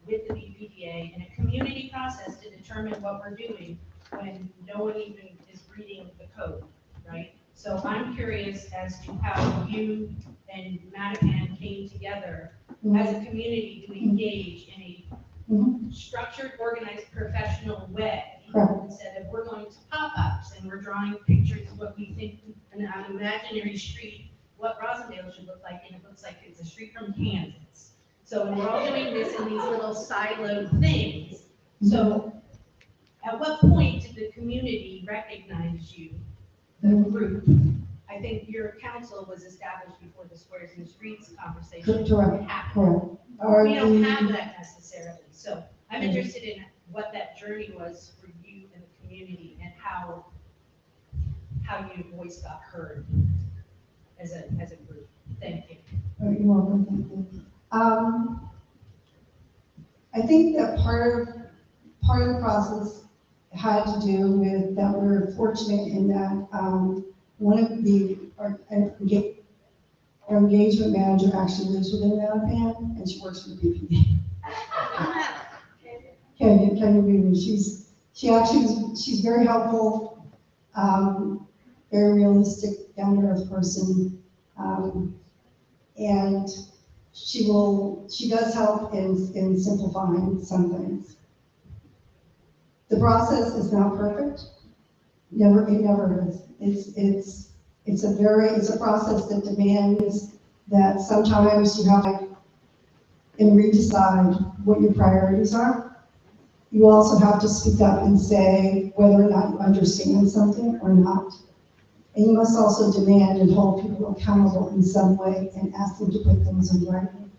with the BPDA in a community process to determine what we're doing when no one even is reading the code, right? So I'm curious as to how you and Mattapan came together as a community to engage in a structured, organized, professional way. Instead of we're going to pop-ups and we're drawing pictures of what we think on an imaginary street, what Rosendale should look like, and it looks like it's a street from Kansas. So we're all doing this in these little siloed things. So At what point did the community recognize you, the group? I think your council was established before the Squares and Streets conversation Correct, happened. correct. We don't have that necessarily, so I'm interested in what that journey was for you and the community and how your voice got heard as a group. Thank you. Oh, you're welcome, thank you. I think that part of the process had to do with that we're fortunate in that, one of our engagement manager actually lives within Mattapan, and she works for the PPD. Can you read me? She's very helpful, very realistic, down to earth person, and she does help in simplifying some things. The process is not perfect. It never is. It's a process that demands that sometimes you have to redecide what your priorities are. You also have to speak up and say whether or not you understand something or not. And you must also demand and hold people accountable in some way and ask them to put things in writing.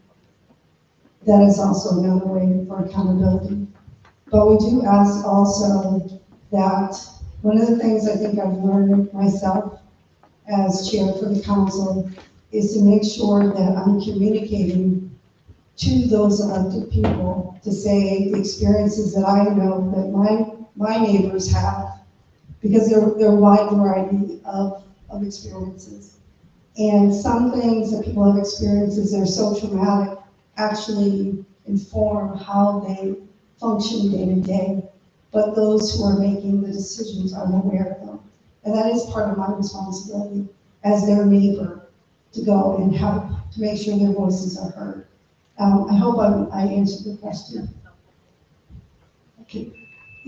That is also another way for accountability. But we do ask also that one of the things I think I've learned myself as chair for the council is to make sure that I'm communicating to those elected people to say the experiences that I know that my neighbors have, because there are a wide variety of experiences. And some things that people have experiences that are so traumatic actually inform how they function day to day, but those who are making the decisions are aware of them. And that is part of my responsibility as their neighbor, to go and help to make sure their voices are heard. I hope I answered the question. Okay.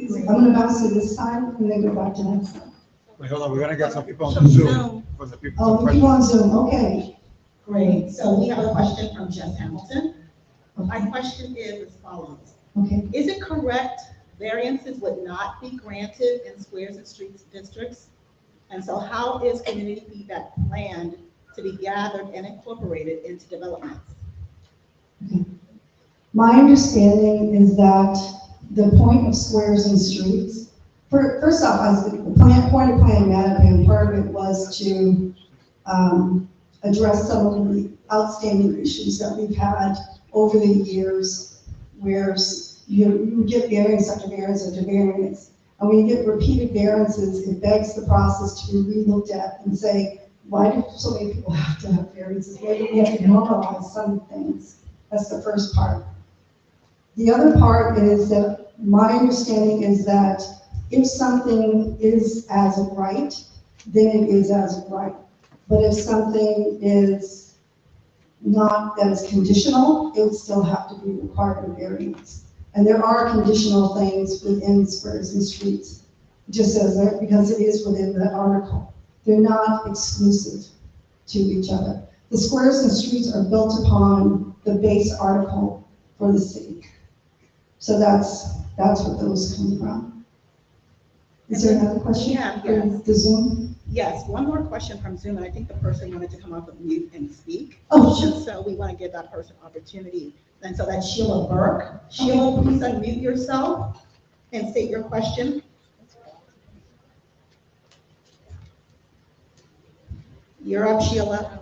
I'm gonna bounce to this side and then go back to that side. Wait, hold on, we're gonna get some people on Zoom. From the people. Oh, people on Zoom, okay. Great, so we have a question from Jess Hamilton. My question is as follows. Okay. Is it correct variances would not be granted in Squares and Streets districts? And so how is community feedback planned to be gathered and incorporated into developments? Okay. My understanding is that the point of Squares and Streets, first off, as the point of Plan Mattapan, part of it was to address some of the outstanding issues that we've had over the years, where you get variance after variance after variance. And when you get repeated variances, it begs the process to be relooked at and say, why do so many people have to have variances? Maybe we have to normalize some things. That's the first part. The other part is that my understanding is that if something is as of right, then it is as of right. But if something is not as conditional, it would still have to be required of variance. And there are conditional things within Squares and Streets, just as there, because it is within the article. They're not exclusive to each other. The Squares and Streets are built upon the base article for the city. So that's what those come from. Is there another question? Yeah, yes. The Zoom? Yes, one more question from Zoom, and I think the person wanted to come off of mute and speak. Oh, sure. So we want to give that person opportunity. And so that's Sheila Burke. Sheila, please unmute yourself and state your question. You're up, Sheila.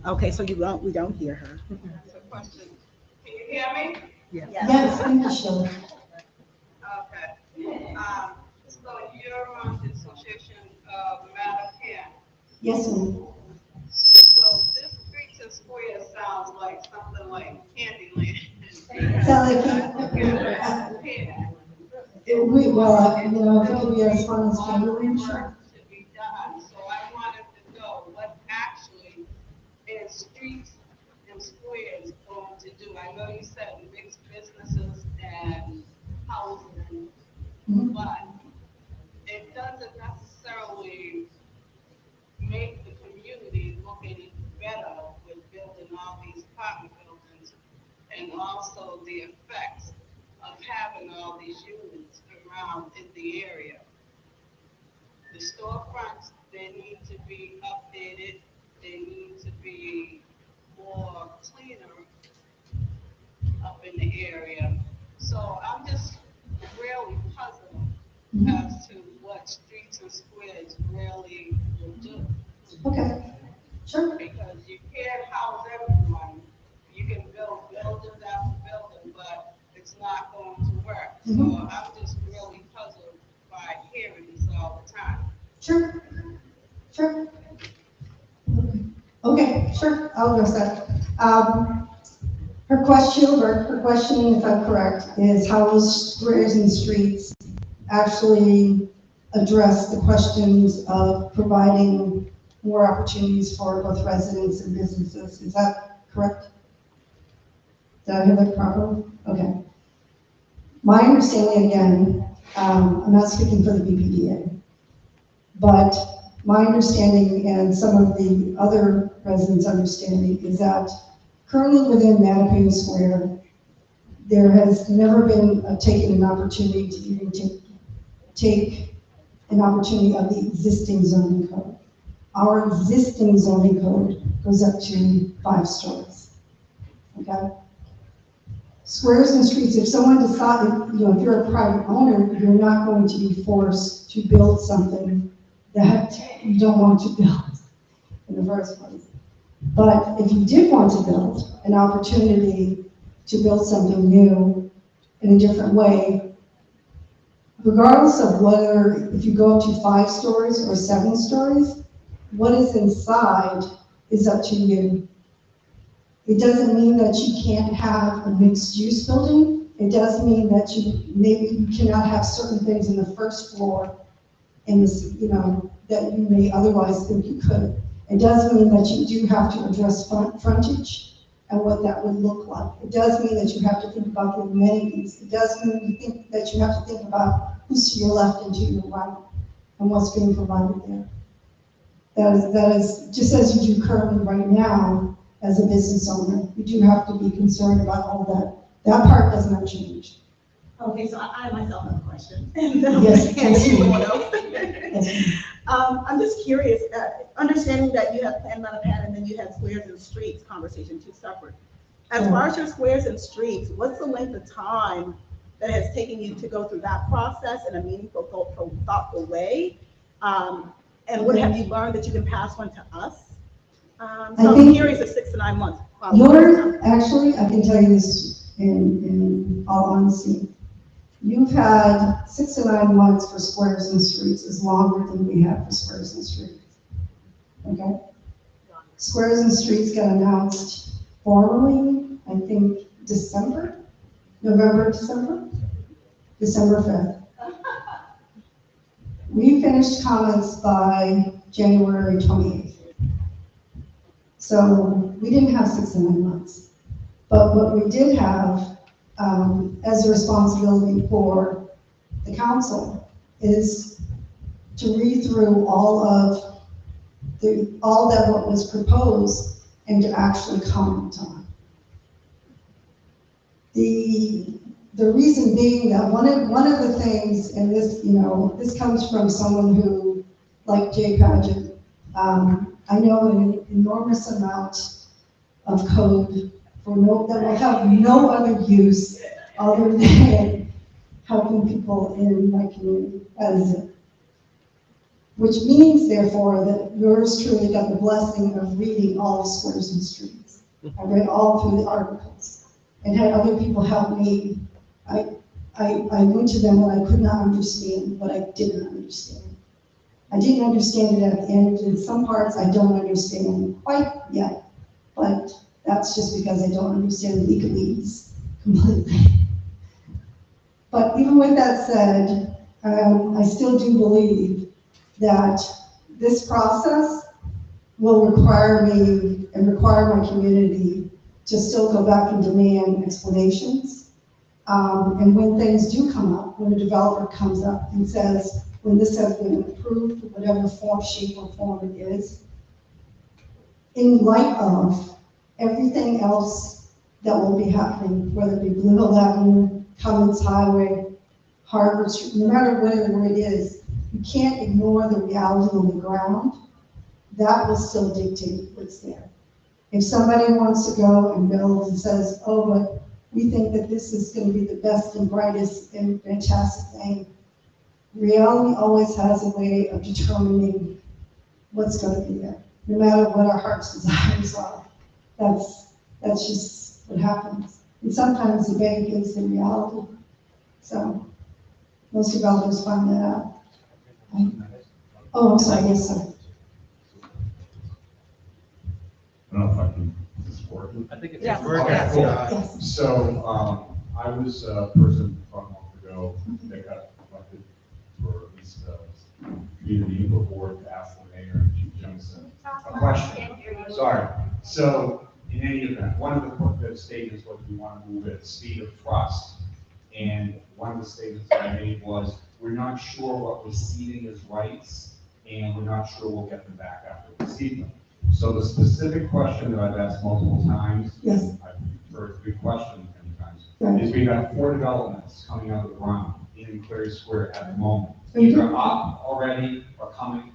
Okay, so we don't hear her. That's a question. Can you hear me? Yes. Yes, thank you, Sheila. Okay. So you're on the Association of Mattapan. Yes, ma'am. So this Streets and Squares sounds like something like Candyland. If it could be as fun as Candyland, sure. To be done, so I wanted to know what actually is Streets and Squares going to do. I know you said mixed businesses and housing, but it doesn't necessarily make the community look any better with building all these apartment buildings, and also the effects of these units around in the area. The storefronts, they need to be updated, they need to be more cleaner up in the area. So I'm just really puzzled as to what streets and squares really will do. Okay, sure. Because you can't house everyone. You can build buildings after building, but it's not going to work. So I'm just really puzzled by hearing this all the time. Sure, sure. Okay, sure, I'll address that. Her question, if I'm correct, is how will squares and streets actually address the questions of providing more opportunities for both residents and businesses? Is that correct? Did I hear that properly? Okay. My understanding, again, I'm not speaking for the BPDA, but my understanding and some of the other residents' understanding is that currently within Mattapan Square, there has never been taken an opportunity to even take an opportunity of the existing zoning code. Our existing zoning code goes up to 5 stories, okay? Squares and streets, if someone decided, if you're a private owner, you're not going to be forced to build something that you don't want to build in the first place. But if you did want to build an opportunity to build something new in a different way, regardless of whether, if you go up to 5 stories or 7 stories, what is inside is up to you. It doesn't mean that you can't have a mixed-use building. It does mean that you cannot have certain things in the first floor in this, that you may otherwise think you could. It does mean that you do have to address frontage and what that would look like. It does mean that you have to think about the amenities. It does mean that you have to think about who's to your left and to your right and what's being provided there. That is just as you do currently right now as a business owner. You do have to be concerned about all that. That part does not change. Okay, so I myself have a question. Yes, I'm just curious, understanding that you have Plan Mattapan and then you have squares and streets conversation, 2 separate. As far as your squares and streets, what's the length of time that has taken you to go through that process in a meaningful, thoughtful way? And what have you learned that you can pass on to us? So I'm curious of 6 to 9 months. Actually, I can tell you this in all honesty. You've had 6 to 9 months for squares and streets is longer than we have for squares and streets. Okay? Squares and streets got announced formally, I think, December 5th. We finished comments by January 28th. So we didn't have 6 to 9 months. But what we did have as a responsibility for the council is to read through all that what was proposed and to actually comment on it. The reason being that one of the things, and this, this comes from someone who, like Jay Padgett, I know an enormous amount of code that will have no other use other than helping people in my community. That is it. Which means, therefore, that yours truly got the blessing of reading all of Squares and Streets. I read all through the articles and had other people help me. I went to them when I could not understand what I didn't understand. I didn't understand it at the end. In some parts, I don't understand quite yet, but that's just because I don't understand legalese completely. But even with that said, I still do believe that this process will require me and require my community to still go back and demand explanations. And when things do come up, when a developer comes up and says, when this has been approved, whatever form, shape, or form it is, in light of everything else that will be happening, whether it be Blue Hill Avenue, Cummins Highway, Harvard Street, no matter where it is, you can't ignore the reality on the ground. That will still dictate what's there. If somebody wants to go and build and says, oh, but we think that this is going to be the best and brightest and fantastic thing, reality always has a way of determining what's going to be there, no matter what our heart's desires are. That's just what happens. And sometimes the bank is the reality. So most developers find that out. Oh, I'm sorry, yes, sir. I don't know if I can, is this working? I think it's Yes. working. Okay, cool. Yes. So, I was a person about a month ago that got elected for at least, community input board to ask the mayor and Chief Johnson a question. Sorry. So, in any event, one of the statements was we want to move at the speed of trust. And one of the statements that I made was, we're not sure what we're ceding as rights, and we're not sure we'll get them back after we cede them. So the specific question that I've asked multiple times, Yes. I've heard a good question many times, Right. is we've got 4 developments coming out of the ground in Cleary Square at the moment. Mhm. Either up already or coming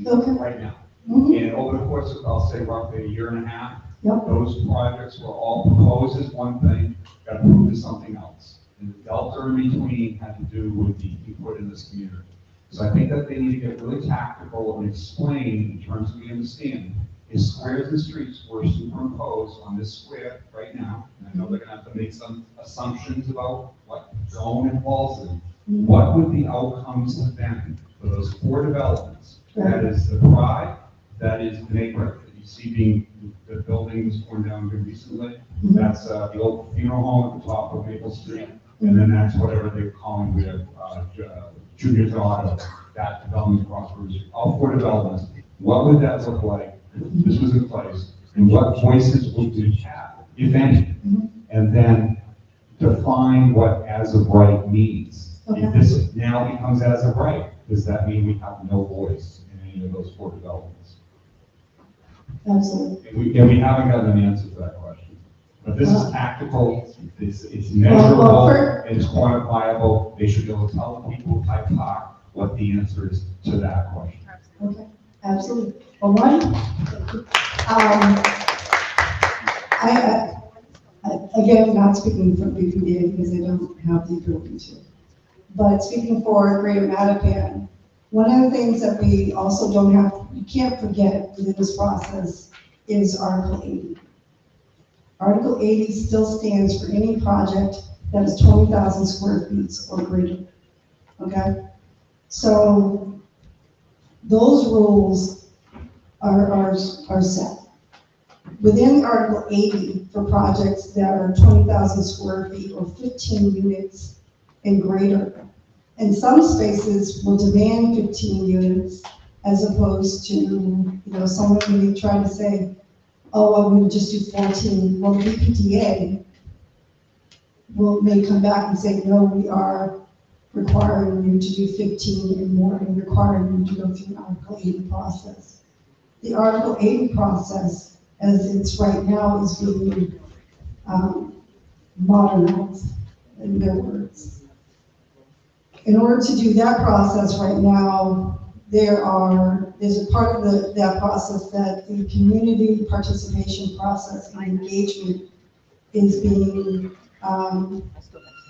Okay. right now. Mhm. And over the course of, I'll say roughly a year and a half, Yep. those projects were all proposed as one thing, got approved as something else. And the delta in between had to do with the input in this community. So I think that they need to get really tactical and explain, in terms of we understand, is squares and streets were superimposed on this square right now. And I know they're gonna have to make some assumptions about what zone it falls in. What would the outcomes have been for those 4 developments? That is the Pride, that is the neighborhood that you see being, the building was torn down here recently. That's the old funeral home at the top of Maple Street. And then that's whatever they're calling their Junior's Auto, that development across Bruce Street. All 4 developments. What would that look like if this was in place? And what voices would we have, if any? And then define what as of right means. If this now becomes as of right, does that mean we have no voice in any of those 4 developments? Absolutely. And we haven't gotten an answer to that question. But this is tactical, it's measurable, and it's quantifiable. They should be able to tell the people type talk what the answer is to that question. Okay, absolutely. Well, one, again, not speaking for BPDA because I don't have the ability to, but speaking for Greater Mattapan, one of the things that we also don't have, you can't forget within this process is Article 80. Article 80 still stands for any project that is 20,000 square feet or greater, okay? So those rules are set. Within Article 80, for projects that are 20,000 square feet or 15 units and greater, and some spaces will demand 15 units as opposed to, someone may try to say, oh, well, we would just do 14. Well, the BPDA may come back and say, no, we are requiring you to do 15 and more and requiring you to go through an Article 80 process. The Article 80 process, as it's right now, is being modernized, in their words. In order to do that process right now, there's a part of that process that the community participation process and engagement is being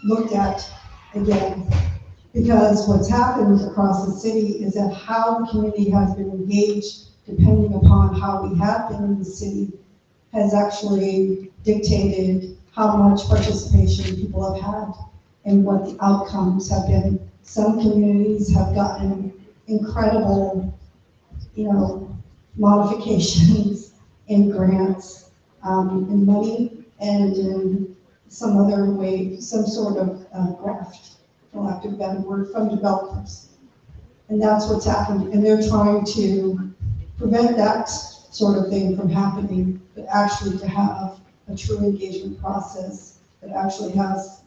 looked at again. Because what's happened across the city is that how the community has been engaged, depending upon how we have been in the city, has actually dictated how much participation people have had and what the outcomes have been. Some communities have gotten incredible, modifications in grants, in money, and in some other way, some sort of graft, for lack of a better word, from developers. And that's what's happened. And they're trying to prevent that sort of thing from happening, but actually to have a true engagement process that actually has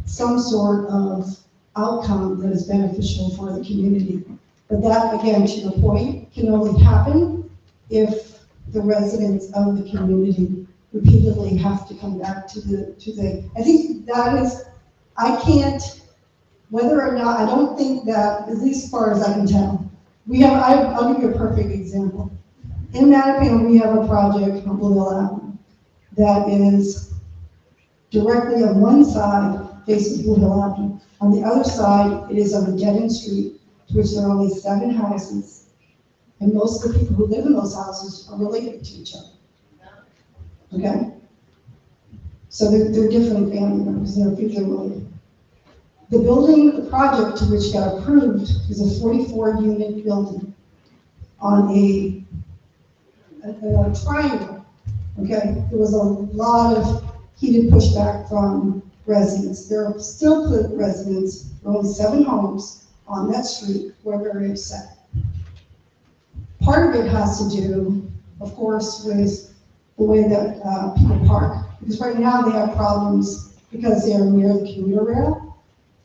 some sort of outcome that is beneficial for the community. But that, again, to your point, can only happen if the residents of the community repeatedly have to come back to the, I think that is, I can't Whether or not, I don't think that, at least as far as I can tell, I'll give you a perfect example. In Mattapan, we have a project on Blue Hill Avenue that is directly on one side facing Blue Hill Avenue. On the other side, it is on a dead-end street, to which there are only 7 houses. And most of the people who live in those houses are related to each other. Okay? So they're different family members, they're related. The project to which got approved is a 44-unit building on a triangle. Okay? There was a lot of heated pushback from residents. There are still residents, there are only 7 homes on that street who are very upset. Part of it has to do, of course, with the way that people park. Because right now they have problems because they are near the commuter rail,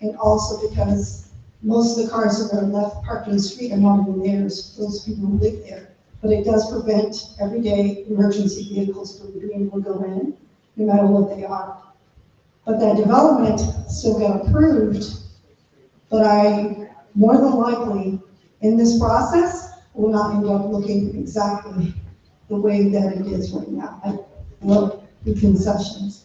and also because most of the cars that are left parked in the street are not even theirs, those people who live there. But it does prevent everyday emergency vehicles from being able to go in, no matter what they are. But that development still got approved, but I, more than likely, in this process, will not end up looking exactly the way that it is right now. I will be concessions.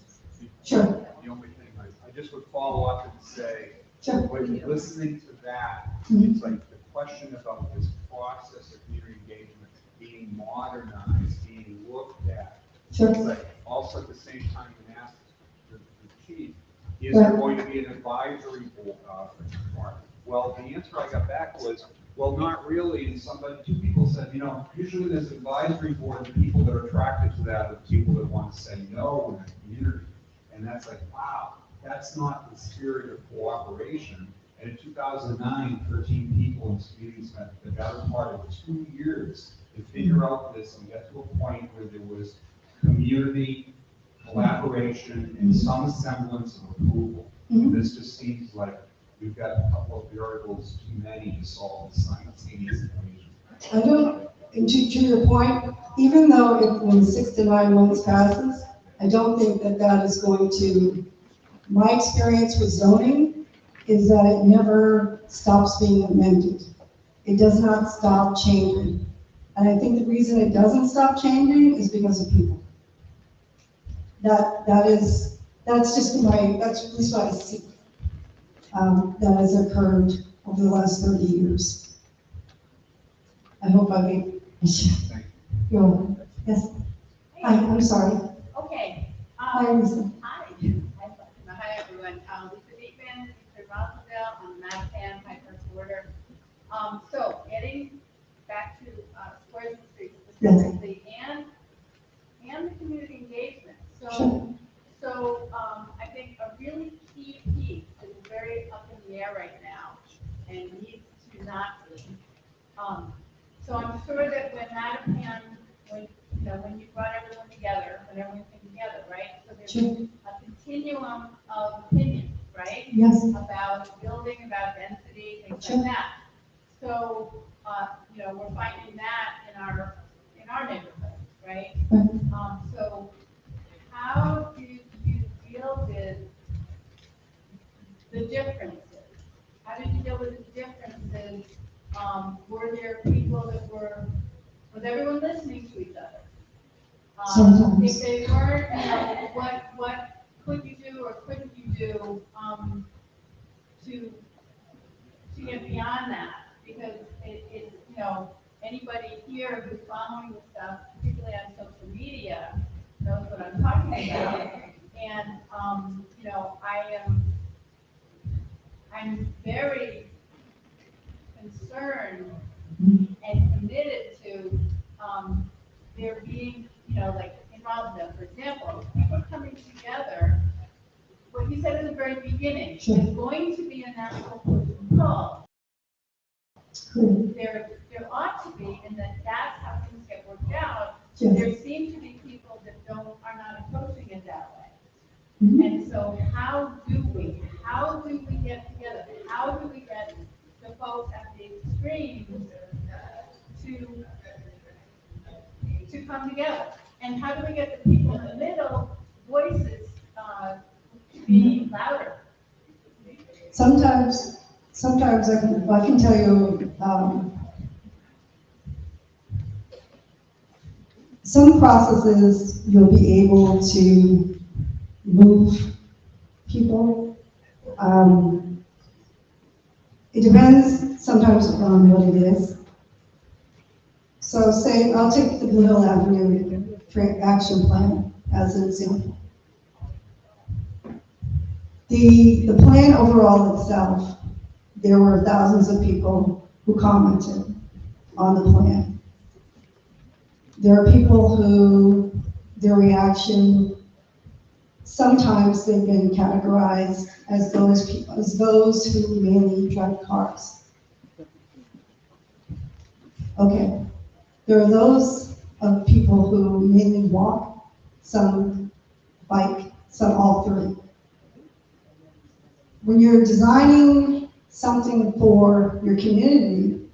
Sure. The only thing, I just would follow up and say, Sure. when you're listening to that, Mhm. it's like the question about this process of community engagement being modernized, being looked at. Sure. It's like also at the same time you ask the chief, is there going to be an advisory board? Well, the answer I got back was, well, not really. And two people said, usually there's an advisory board, the people that are attracted to that are the people that want to say no in the community. And that's like, wow, that's not the spirit of cooperation. And in 2009, 13 people in this community spent the better part of 2 years to figure out this and get to a point where there was community collaboration and some semblance of approval. Mhm. This just seems like we've got a couple of variables too many to solve the simultaneous equation. I don't, and to your point, even though when 6 to 9 months passes, I don't think that is going to, my experience with zoning is that it never stops being amended. It does not stop changing. And I think the reason it doesn't stop changing is because of people. That's just that's at least what I see. That has occurred over the last 30 years. I hope I made. Yes. Hi, I'm sorry. Okay. Hi, Lisa. Hi. Hi, everyone. Lisa Beekman, Mr. Roosevelt, on the Mattapan High Park border. So getting back to Squares and Streets specifically, and the community engagement. So I think a really key piece is very up in the air right now and needs to not be. So I'm sure that when Mattapan, when you brought everyone together, when everyone came together, right? So there's a continuum of opinion, right? Yes. About building, about density, things like that. So, we're finding that in our neighborhood, right? So how do you deal with the differences? How did you deal with the differences? Were there people that was everyone listening to each other? Sometimes. If they weren't, what could you do or couldn't you do to get beyond that? Because it anybody here who's following this stuff, particularly on social media, knows what I'm talking about. And I'm very concerned and committed to there being, like in Rosendale, for example, people coming together. What you said at the very beginning, there's going to be a natural push and pull. There ought to be, and that's how things get worked out. There seem to be people that are not approaching it that way. And so how do we get together? How do we get the folks at the extremes to come together? And how do we get the people in the middle voices to be louder? Sometimes I can tell you, some processes you'll be able to move people. It depends sometimes on what it is. So say, I'll take the Blue Hill Avenue Action Plan as an example. The plan overall itself, there were thousands of people who commented on the plan. There are people who, their reaction, sometimes they've been categorized as those who mainly drive cars. Okay, there are those of people who mainly walk, some bike, some all three. When you're designing something for your community,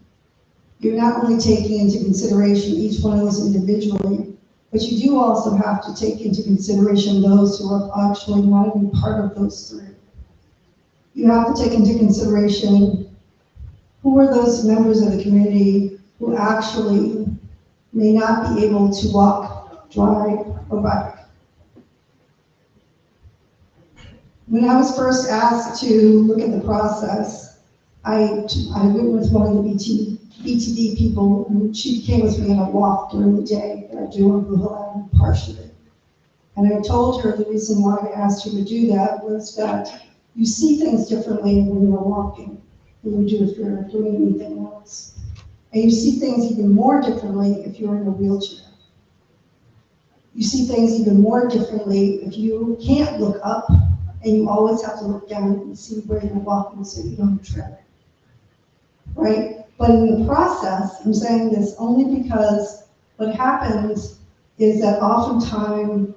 you're not only taking into consideration each one of those individually, but you do also have to take into consideration those who are actually want to be part of those three. You have to take into consideration who are those members of the community who actually may not be able to walk, drive, or bike. When I was first asked to look at the process, I went with one of the BTD people, and she came with me on a walk during the day that I do on Blue Hill Avenue partially. And I told her the reason why I asked her to do that was that you see things differently when you're walking than you do if you're doing anything else. And you see things even more differently if you're in a wheelchair. You see things even more differently if you can't look up and you always have to look down and see where you're walking so you don't trip. Right? But in the process, I'm saying this only because what happens is that oftentimes,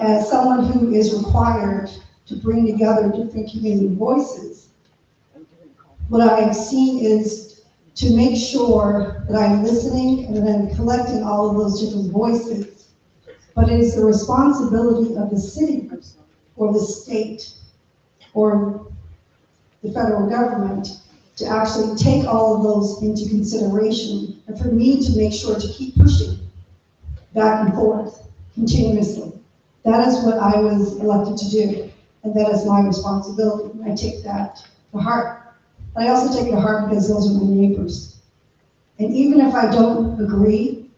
as someone who is required to bring together different community voices, what I have seen is to make sure that I'm listening and that I'm collecting all of those different voices. But it is the responsibility of the city or the state or the federal government to actually take all of those into consideration, and for me to make sure to keep pushing back and forth continuously. That is what I was elected to do, and that is my responsibility, and I take that to heart. But I also take it to heart because those are my neighbors. And even if I don't agree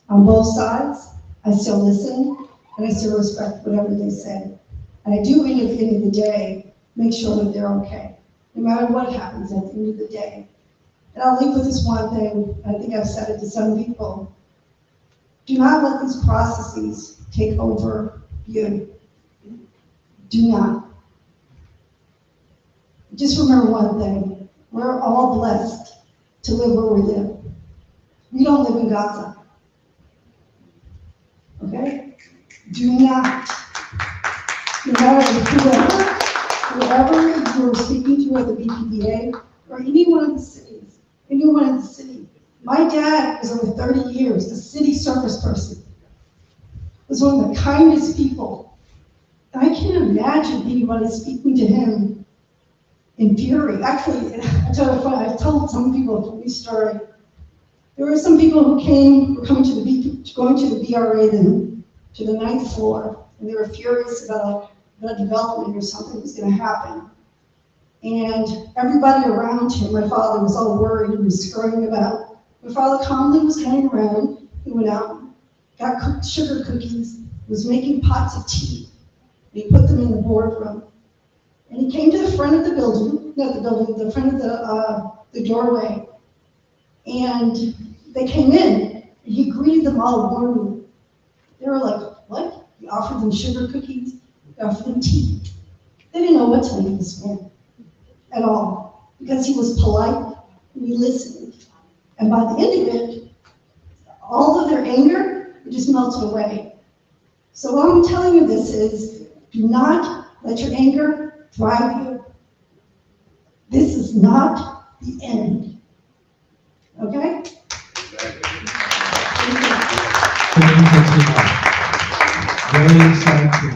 on both sides, I still listen, and I still respect whatever they say. And I do, at the end of the day, make sure that they're okay, no matter what happens at the end of the day. And I'll leave with this one thing, I think I've said it to some people. Do not let these processes take over you. Do not. Just remember one thing, we're all blessed to live where we live. We don't live in Gaza. Okay? Do not. No matter whoever you're speaking to at the BPDA or anyone in the cities, anyone in the city. My dad was over 30 years a city service person. Was one of the kindest people. And I can't imagine anybody speaking to him in fury. Actually, I've told some people a funny story. There were some people who were going to the BRA then, to the 9th floor, and they were furious about a development or something was going to happen. And everybody around him, my father was all worried and was screaming about. My father calmly was going around. He went out, got sugar cookies, was making pots of tea, and he put them in the boardroom. And he came to the front of the building, the front of the doorway, and they came in, and he greeted them all warmly. They were like, what? He offered them sugar cookies, he offered them tea. They didn't know what to make of this man at all, because he was polite, and he listened. And by the end of it, all of their anger just melted away. So what I'm telling you this is, do not let your anger drive you. This is not the end. Okay? Very insightful.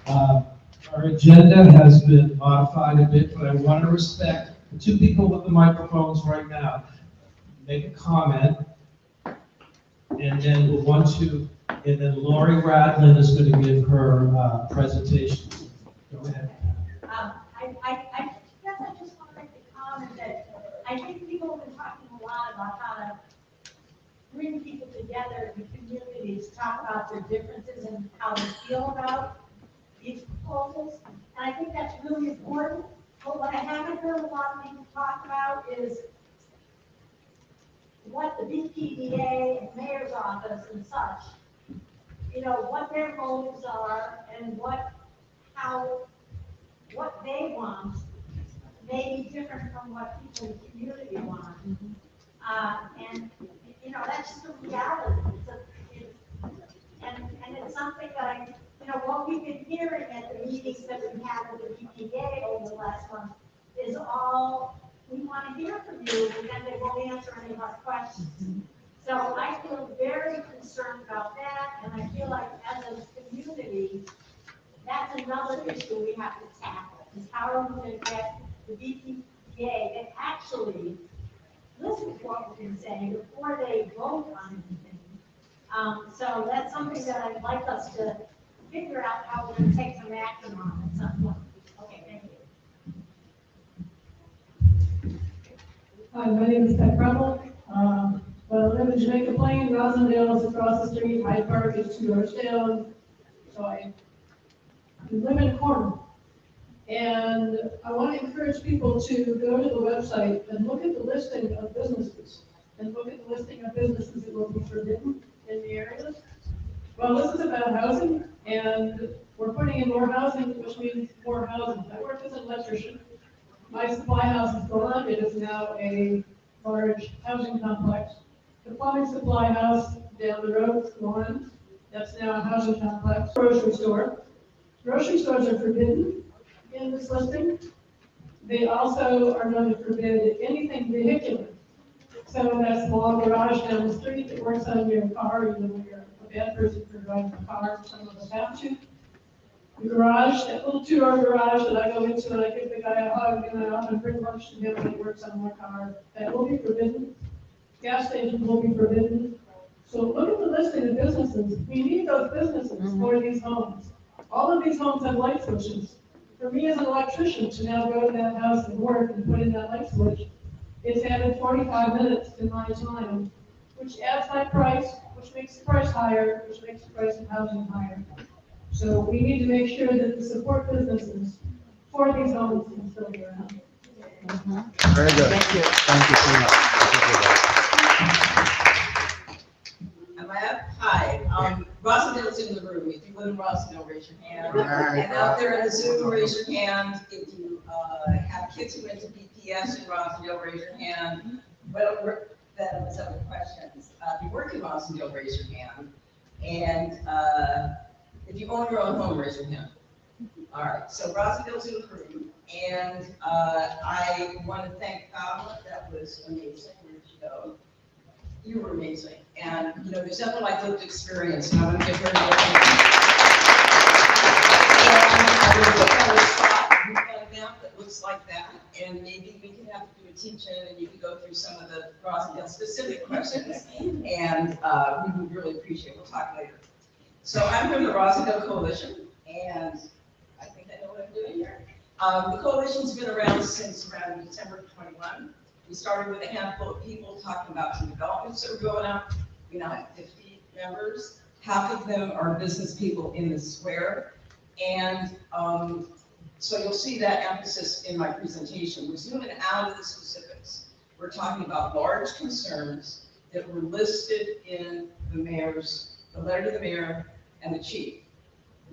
All Our agenda has been modified a bit, but I want to respect the two people with the microphones right now. Make a comment, and then and then Lori Radlin is going to give her presentation. Go ahead. I guess I just want to make the comment that I think people have been talking a lot about how to bring people together in communities, talk about their differences and how they feel about these proposals. And I think that's really important. But what I haven't heard a lot of people talk about is what the BPDA and mayor's office and such, what their motives are and what they want may be different from what people in the community want. And that's just a reality. And it's something that what we've been hearing at the meetings that we've had with the BPDA over the last month is all, we want to hear from you, and then they won't answer any of our questions. So I feel very concerned about that, and I feel like as a community, that's another issue we have to tackle, is how are we going to get the BPDA to actually listen to what we're saying before they vote on anything. So that's something that I'd like us to figure out how we're going to take some action on at some point. Okay, thank you. Hi, my name is Pat Preble. Well, I live in Jamaica Plain, Rosendale is across the street, Hyde Park is 2 doors down. So I live in a corner. And I want to encourage people to go to the website and look at the listing of businesses. And look at the listing of businesses that will be forbidden in the areas. Well, this is about housing, and we're putting in more housing, which means more housing. I work as an electrician. My supply house is gone. It is now a large housing complex. The plumbing supply house down the road is gone. That's now a housing complex. Grocery store. Grocery stores are forbidden in this listing. They also are going to forbid anything vehicular. So that small garage down the street that works on your car, even when you're a bad person for driving a car, some of us have to. The garage, that little 2-door garage that I go into and I give the guy a hug and I often bring lunch to him when he works on my car, that will be forbidden. Gas stations will be forbidden. So look at the listing of businesses. We need those businesses for these homes. All of these homes have light switches. For me as an electrician to now go to that house and work and put in that light switch, it's added 45 minutes to my time, which adds my price, which makes the price higher, which makes the price of housing higher. So we need to make sure that the support businesses for these homes can still be around. Very good. Thank you. Thank you so much. Am I up? Hi, Rosendale's in the room. If you live in Rosendale, raise your hand. Right. And out there in the Zoom, raise your hand. If you have kids who went to BPS in Rosendale, raise your hand. Well, that was other questions. If you work in Rosendale, raise your hand. And if you own your own home, raise your hand. All right, so Rosendale's in the room. And I want to thank Pamela. That was amazing. Where'd you go? You were amazing. And, there's nothing like lived experience, and I want to give her a little And I would put on the spot, we've got a map that looks like that, and maybe we can have to do a teach-in, and you can go through some of the Rosendale specific questions, and we would really appreciate it. We'll talk later. So I'm from the Rosendale Coalition, and I think I know what I'm doing here. The coalition's been around since around December of 21. We started with a handful of people talking about some developments that were going up. We now have 50 members. Half of them are business people in the square. And so you'll see that emphasis in my presentation. We're zooming out of the specifics. We're talking about large concerns that were listed in the letter to the mayor and the chief.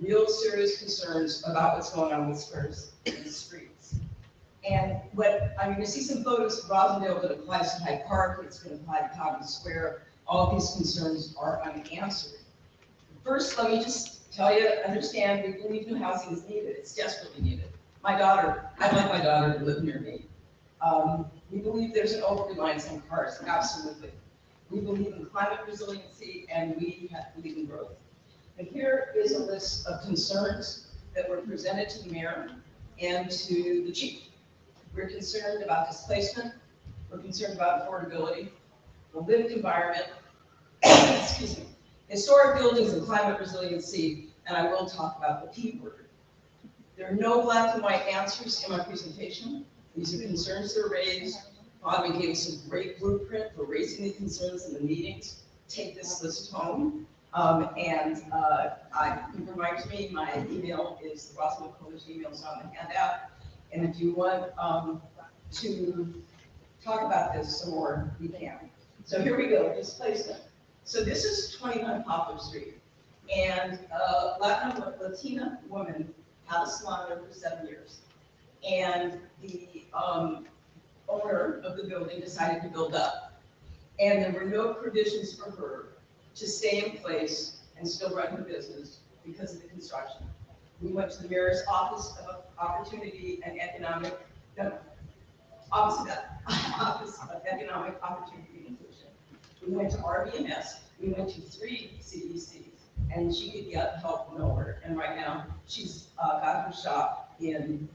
Real serious concerns about what's going on with squares and streets. And you see some photos of Rosendale that applies to Hyde Park, it's going to apply to Common Square. All these concerns are unanswered. First, let me just tell you, understand, we believe new housing is needed. It's desperately needed. I'd like my daughter to live near me. We believe there's an over-reliance on cars, absolutely. We believe in climate resiliency, and we believe in growth. And here is a list of concerns that were presented to the mayor and to the chief. We're concerned about displacement, we're concerned about affordability, the lived environment, excuse me, historic buildings and climate resiliency, and I will talk about the P word. There are no black and white answers in my presentation. These are concerns that are raised. Bobby gave us a great blueprint for raising the concerns in the meetings. Take this list home. You can write to me. My email is the Roswell Coalition email is on the handout. And if you want to talk about this some more, we can. So here we go, displacement. So this is 29 Poplar Street. And a Latina woman had a salon there for 7 years. And the owner of the building decided to build up. And there were no provisions for her to stay in place and still run her business because of the construction. We went to the mayor's office of opportunity and economic, Office of Economic Opportunity and Inclusion. We went to RBMS, we went to 3 CDCs, and she could get help nowhere. And right now, she's got her shop in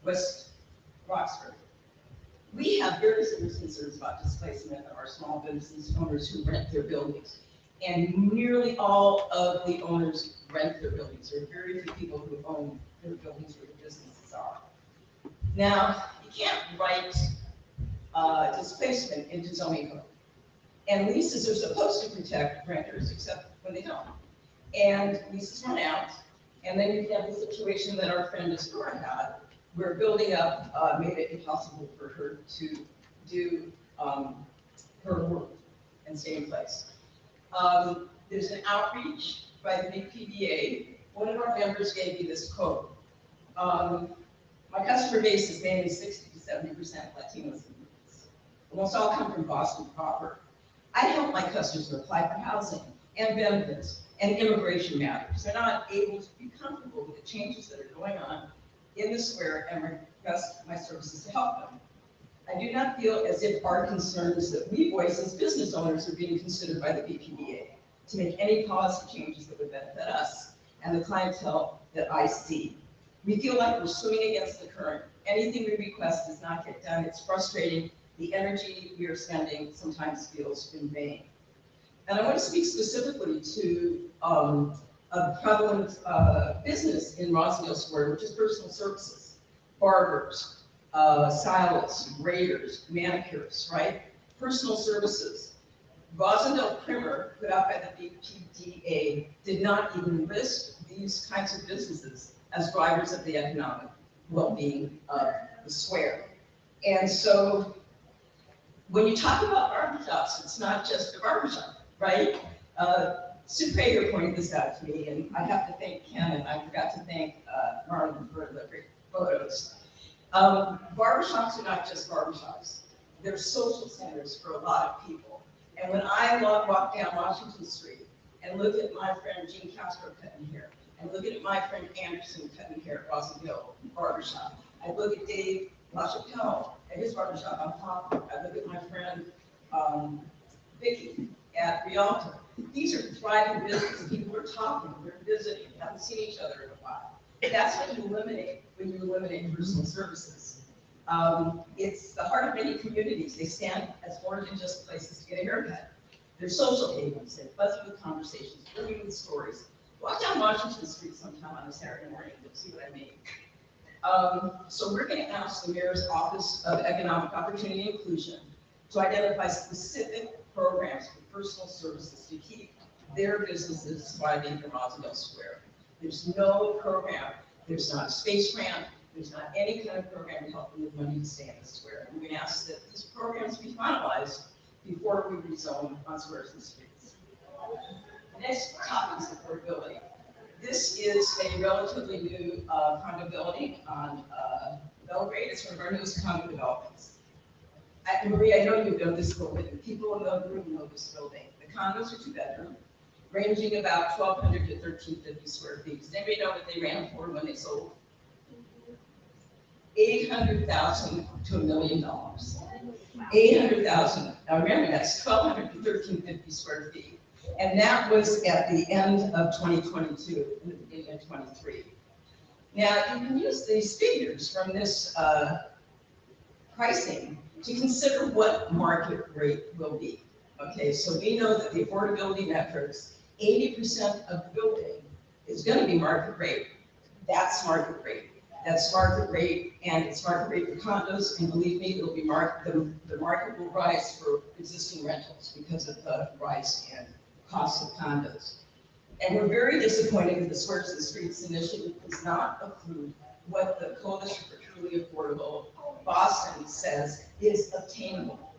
West Roxford. We have very serious concerns about displacement of our small business owners who rent their buildings. And nearly all of the owners rent their buildings. There are very few people who own their buildings where their businesses are. Now, you can't write displacement into zoning code. And leases are supposed to protect renters, except when they don't. And leases run out, and then you have the situation that our friend Astora had, where building up made it impossible for her to do her work and stay in place. There's an outreach by the BPDA. One of our members gave me this quote. My customer base is mainly 60 to 70% Latinos. Almost all come from Boston proper. I help my customers apply for housing and benefits and immigration matters. They're not able to be comfortable with the changes that are going on in the square and request my services to help them. I do not feel as if our concerns that we voice as business owners are being considered by the BPDA to make any policy changes that would benefit us and the clientele that I see. We feel like we're swimming against the current. Anything we request does not get done. It's frustrating. The energy we are spending sometimes feels in vain. And I want to speak specifically to a prevalent business in Rosendale Square, which is personal services, barbers, stylists, graders, manicures, right? Personal services. Rosendale Primer, put out by the BPDA, did not even list these kinds of businesses as drivers of the economic well-being of the square. And so when you talk about barbershops, it's not just a barbershop, right? Sue Prager pointed this out to me, and I have to thank Ken, and I forgot to thank Marlon for the great photos. Barbershops are not just barbershops. They're social centers for a lot of people. And when I walk down Washington Street and look at my friend Gene Castro cutting hair, and look at my friend Anderson cutting hair at Rosendale Barbershop, I look at Dave LaChapelle at his barbershop on Poplar, I look at my friend Vicky at Rialto. These are thriving businesses. People are talking, they're visiting, haven't seen each other in a while. That's what you eliminate when you eliminate personal services. It's the heart of many communities. They stand as more than just places to get a haircut. They're social havens, they're buzzing with conversations, bringing with stories. Walk down Washington Street sometime on a Saturday morning, you'll see what I mean. So we're going to ask the Mayor's Office of Economic Opportunity and Inclusion to identify specific programs for personal services to keep their businesses thriving in Rosendale Square. There's no program, there's not a space grant, there's not any kind of program to help them with money to stay in the square. And we're going to ask that these programs be finalized before we rezone on squares and streets. The next topic is affordability. This is a relatively new condo building on Belgrade. It's one of our newest condo developments. Marie, I know you know this building. People in the room know this building. The condos are 2-bedroom, ranging about 1,200 to 1,350 square feet. Does anybody know what they ran for when they sold? $800,000 to $1 million. 800,000. Now remember, that's 1,200 to 1,350 square feet. And that was at the end of 2022, and the beginning of 23. Now, you can use these figures from this pricing to consider what market rate will be. Okay, so we know that the affordability metrics, 80% of the building is going to be market rate. That's market rate. That's market rate, and it's market rate for condos, and believe me, it'll be the market will rise for existing rentals because of the rise in costs of condos. And we're very disappointed that the Squares and Streets initiative does not include what the Coalition for Truly Affordable Boston says is obtainable.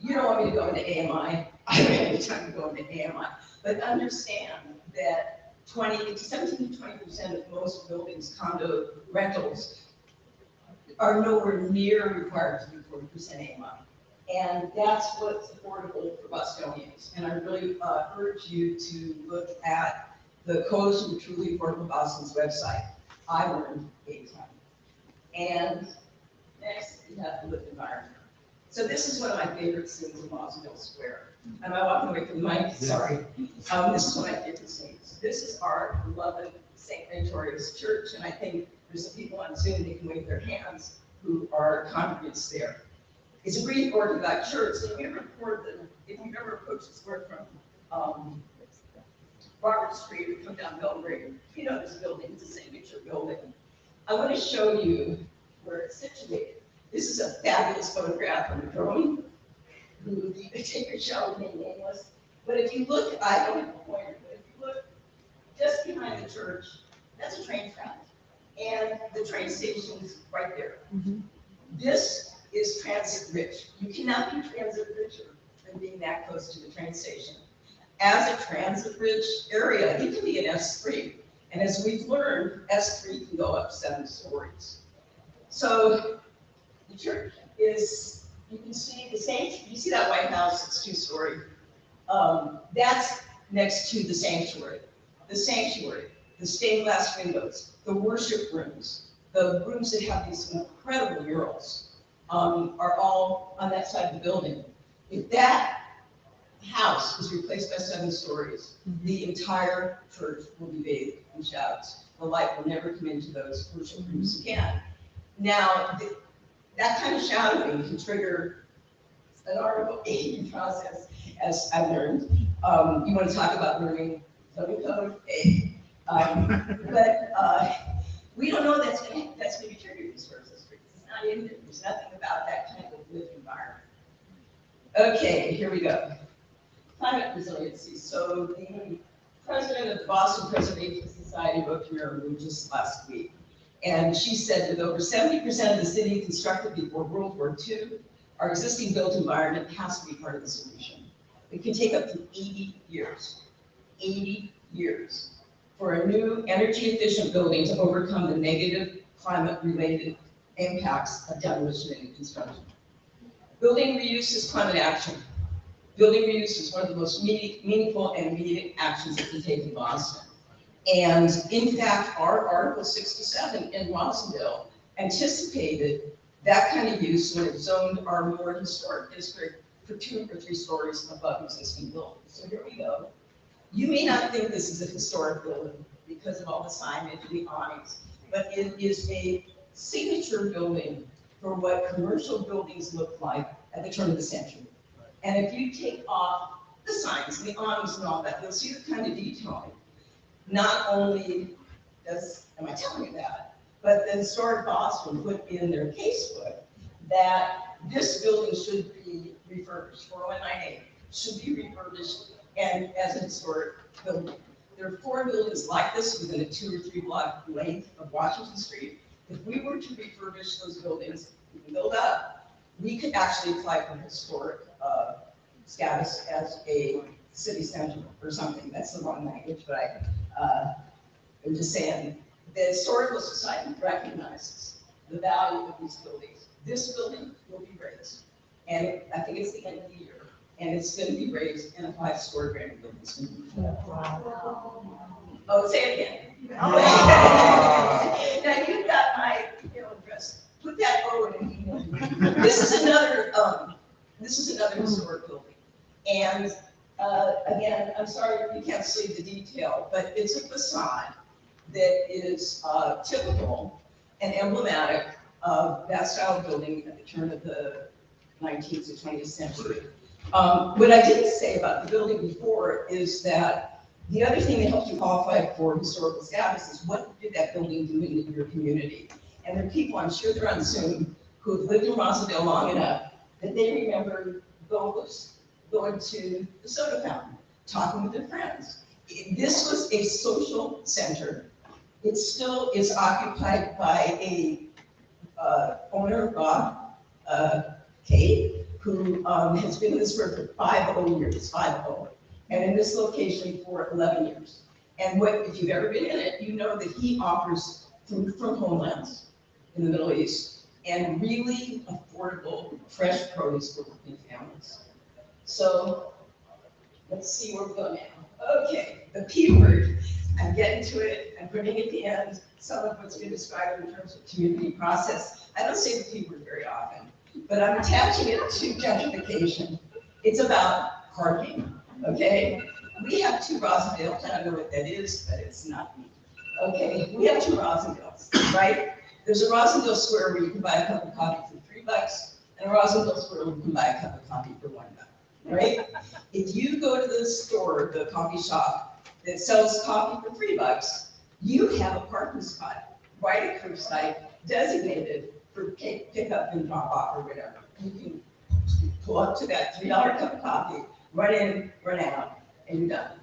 You don't want me to go into AMI, I don't have any time to go into AMI, but understand that 17 to 20% of most buildings, condo rentals, are nowhere near required to be 40% AMI. And that's what's affordable for Bostonians. And I really urge you to look at the Coalition for Truly Affordable Boston's website. I learned a ton. And next, we have the lived environment. So this is one of my favorite scenes in Mosville Square. Am I walking away from the mic? Sorry. This is one of my favorite scenes. This is our beloved St. Victoria's Church, and I think there's some people on Zoom that can wave their hands who are congregants there. It's a Greek Orthodox church, so if you've ever approached the square from Robert Street or come down Belgrade, you know this building, it's a signature building. I want to show you where it's situated. This is a fabulous photograph from a drone, who the taker shall remain nameless. But if you look, I don't have a pointer, but if you look just behind the church, that's a train track. And the train station's right there. This is transit rich. You cannot be transit richer than being that close to the train station. As a transit rich area, it can be an S3. And as we've learned, S3 can go up 7 stories. So the church is, you can see the same, you see that White House, it's 2-story. That's next to the sanctuary. The sanctuary, the stained glass windows, the worship rooms, the rooms that have these incredible murals, are all on that side of the building. If that house is replaced by 7 stories, the entire church will be bathed in shadows. The light will never come into those worship rooms again. Now, that kind of shadowing can trigger an Article 8 process, as I learned. You want to talk about learning zoning code? We don't know that's going to be triggered in Squares and Streets. It's not in there. There's nothing about that kind of lived environment. Okay, here we go. Climate resiliency. So the president of the Boston Preservation Society wrote to Mayor just last week. And she said, with over 70% of the city constructed before World War II, our existing built environment has to be part of the solution. It can take up to 80 years, 80 years for a new energy efficient building to overcome the negative climate related impacts of demolition and construction. Building reuse is climate action. Building reuse is one of the most meaningful and immediate actions that we take in Boston. And in fact, our Article 67 in Watsonville anticipated that kind of use when it zoned our more historic district for 2 or 3 stories above existing buildings. So here we go. You may not think this is a historic building because of all the signage and the awnings, but it is a signature building for what commercial buildings look like at the turn of the century. And if you take off the signs, the awnings and all that, you'll see the kind of detailing. Not only does, am I telling you that, but the Historic Boston put in their casebook that this building should be refurbished, 4198 should be refurbished and as a historic building. There are 4 buildings like this within a 2 or 3 block length of Washington Street. If we were to refurbish those buildings, we can build up, we could actually apply for historic status as a city center or something. That's the wrong language, but I'm just saying, the Historical Society recognizes the value of these buildings. This building will be raised, and I think it's the end of the year, and it's going to be raised in a 5-story brand new building. Oh, say it again. Now you've got my email address. Put that over in an email. This is another historic building, and Again, I'm sorry you can't see the detail, but it's a facade that is typical and emblematic of that style of building at the turn of the 19th to 20th century. What I didn't say about the building before is that the other thing that helps you qualify for historical status is what did that building do in your community? And there are people, I'm sure they're on Zoom, who have lived in Roslindale long enough that they remember going to the soda fountain, talking with their friends. This was a social center. It still is occupied by a owner, Bob Cade, who has been in this for 50 years, 50, and in this location for 11 years. And if you've ever been in it, you know that he offers food from homelands in the Middle East and really affordable fresh produce for working families. So let's see where we're going now. Okay, the P word. I'm getting to it. I'm putting at the end some of what's been described in terms of community process. I don't say the P word very often, but I'm attaching it to gentrification. It's about parking, okay? We have 2 Rosendales. I don't know what that is, but it's not me. Okay, we have 2 Rosendales, right? There's a Rosendale Square where you can buy a cup of coffee for $3, and a Rosendale Square where you can buy a cup of coffee for $1, right? If you go to the store, the coffee shop, that sells coffee for $3, you have a parking spot right at curbside designated for pick up and drop off or whatever. You can pull up to that $3 cup of coffee, run in, run out, and you're done.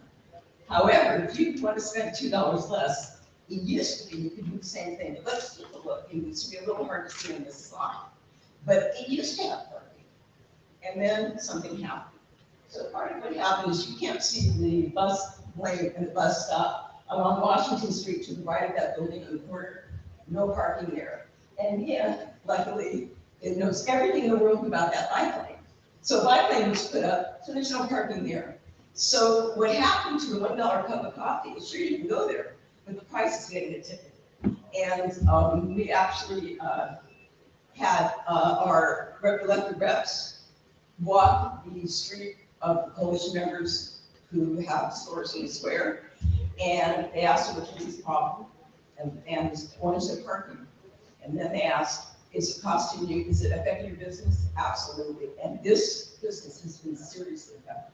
However, if you want to spend $2 less, it used to be you could do the same thing. Let's take a look. It used to be a little hard to see in this slide, but it used to have parking. And then something happened. So part of what happened is you can't see the bus lane and the bus stop along Washington Street to the right of that building in the corner. No parking there. And yeah, luckily, it knows everything in the world about that bike lane. So bike lane was put up, so there's no parking there. So what happened to the $1 cup of coffee is sure you can go there, but the price is getting a ticket. And we actually had our elected reps walk the street of the coalition members who have stores in the square, and they asked them what was the problem, and one said parking. And then they asked, is it costing you, is it affecting your business? Absolutely, and this business has been seriously affected.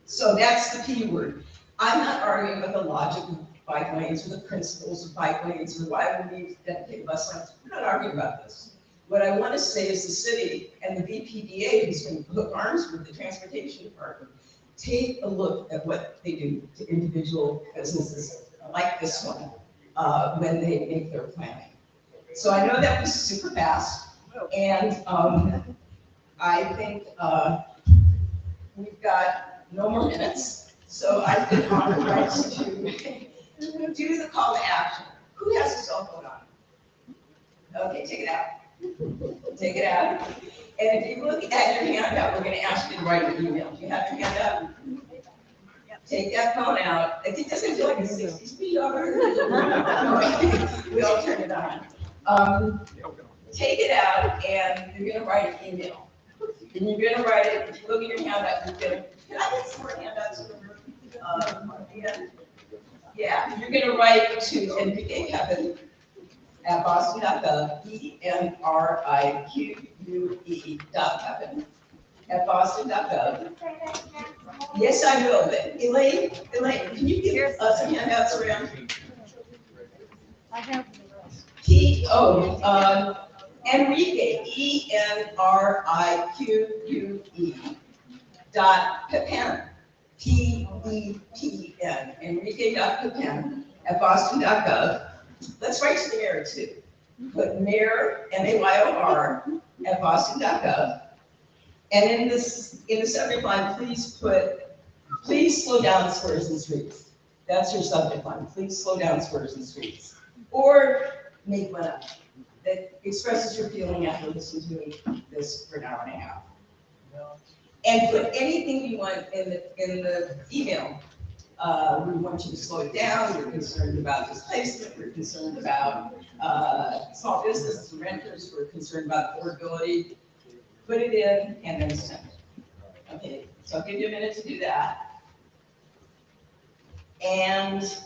So that's the P word. I'm not arguing about the logic of bike lanes or the principles of bike lanes or why we need dedicated bus lanes. We're not arguing about this. What I want to say is the city and the BPDA, who's been hook arms with the transportation department, take a look at what they do to individual businesses like this one when they make their planning. So I know that was super fast, and I think we've got no more minutes. So I've been authorized to do the call to action. Who has a cell phone on? Okay, take it out. Take it out. And if you look at your handout, we're going to ask you to write an email. Do you have your handout? Take that phone out. I think that's going to feel like a 60 speed over. We all turn it on. Take it out, and you're going to write an email. And you're going to write it. If you look at your handout, you're going to. Can I get some more handouts over? Yeah, you're going to write to Enrique Kevin at boston.gov, ENRIQUE.Kevin at boston.gov. Yes, I will, but Elaine, can you give us some handouts around? I have. Enrique, ENRIQUE.Pepen, P-E-P-N, Enrique.Pepen at boston.gov. Let's write to the mayor too. Put mayor, M-A-Y-O-R, at boston.gov. And in the subject line, please slow down squares and streets. That's your subject line. Please slow down squares and streets. Or make one up that expresses your feeling after listening to this for an hour and a half. And put anything you want in the email. We want you to slow it down. We're concerned about displacement. We're concerned about small business and renters. We're concerned about affordability. Put it in and then send it. Okay, so I'll give you a minute to do that. And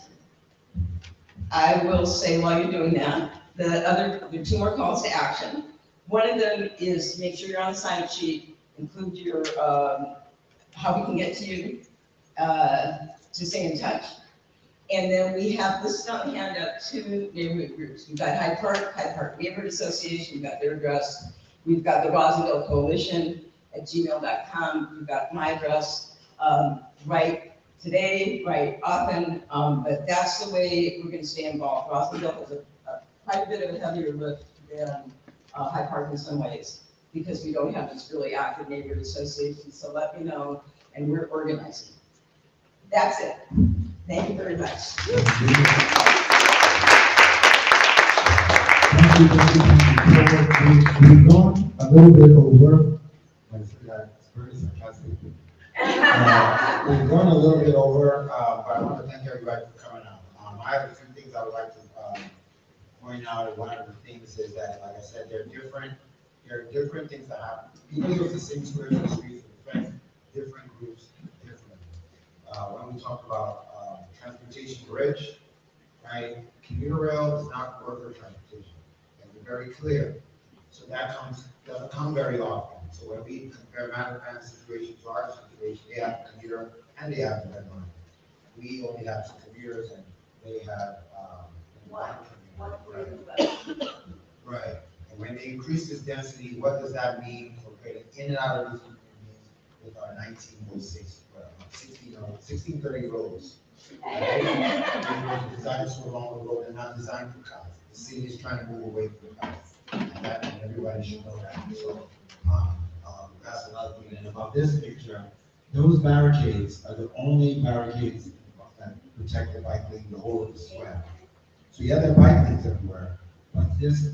I will say while you're doing that, there are two more calls to action. One of them is to make sure you're on the sign-up sheet, include your, how we can get to you, to stay in touch. And then we have listed on the handout two neighborhood groups. We've got Hyde Park Neighborhood Association, we've got their address. We've got the Rosendale Coalition at gmail.com. We've got my address, right today, right often, but that's the way we're gonna stay involved. Rosendale has quite a bit of a heavier lift than Hyde Park in some ways, because we don't have this really active neighborhood association, so let me know, and we're organizing. That's it. Thank you very much. We've gone a little bit over, it's very sarcastic. We've gone a little bit over, but I want to thank everybody for coming out. I have a few things I would like to point out, and one of the things is that, like I said, there are different things that happen. People use the same squares and streets to affect different groups differently. When we talk about transportation bridge, right, commuter rail is not worker transportation, and we're very clear. So that doesn't come very often. So when we compare Mattapan's situation to our situation, they have a commuter and they have the red line. We only have some commuters and they have one commuter. Right. And when they increase this density, what does that mean for getting in and out of these communities with our 1906, 1630 roads? Right? They were designed so long ago, they're not designed for cars. The city is trying to move away from cars. And everybody should know that. So that's another thing. And about this picture, those barricades are the only barricades that protect the bike lane the whole of the square. So you have the bike lanes everywhere, but this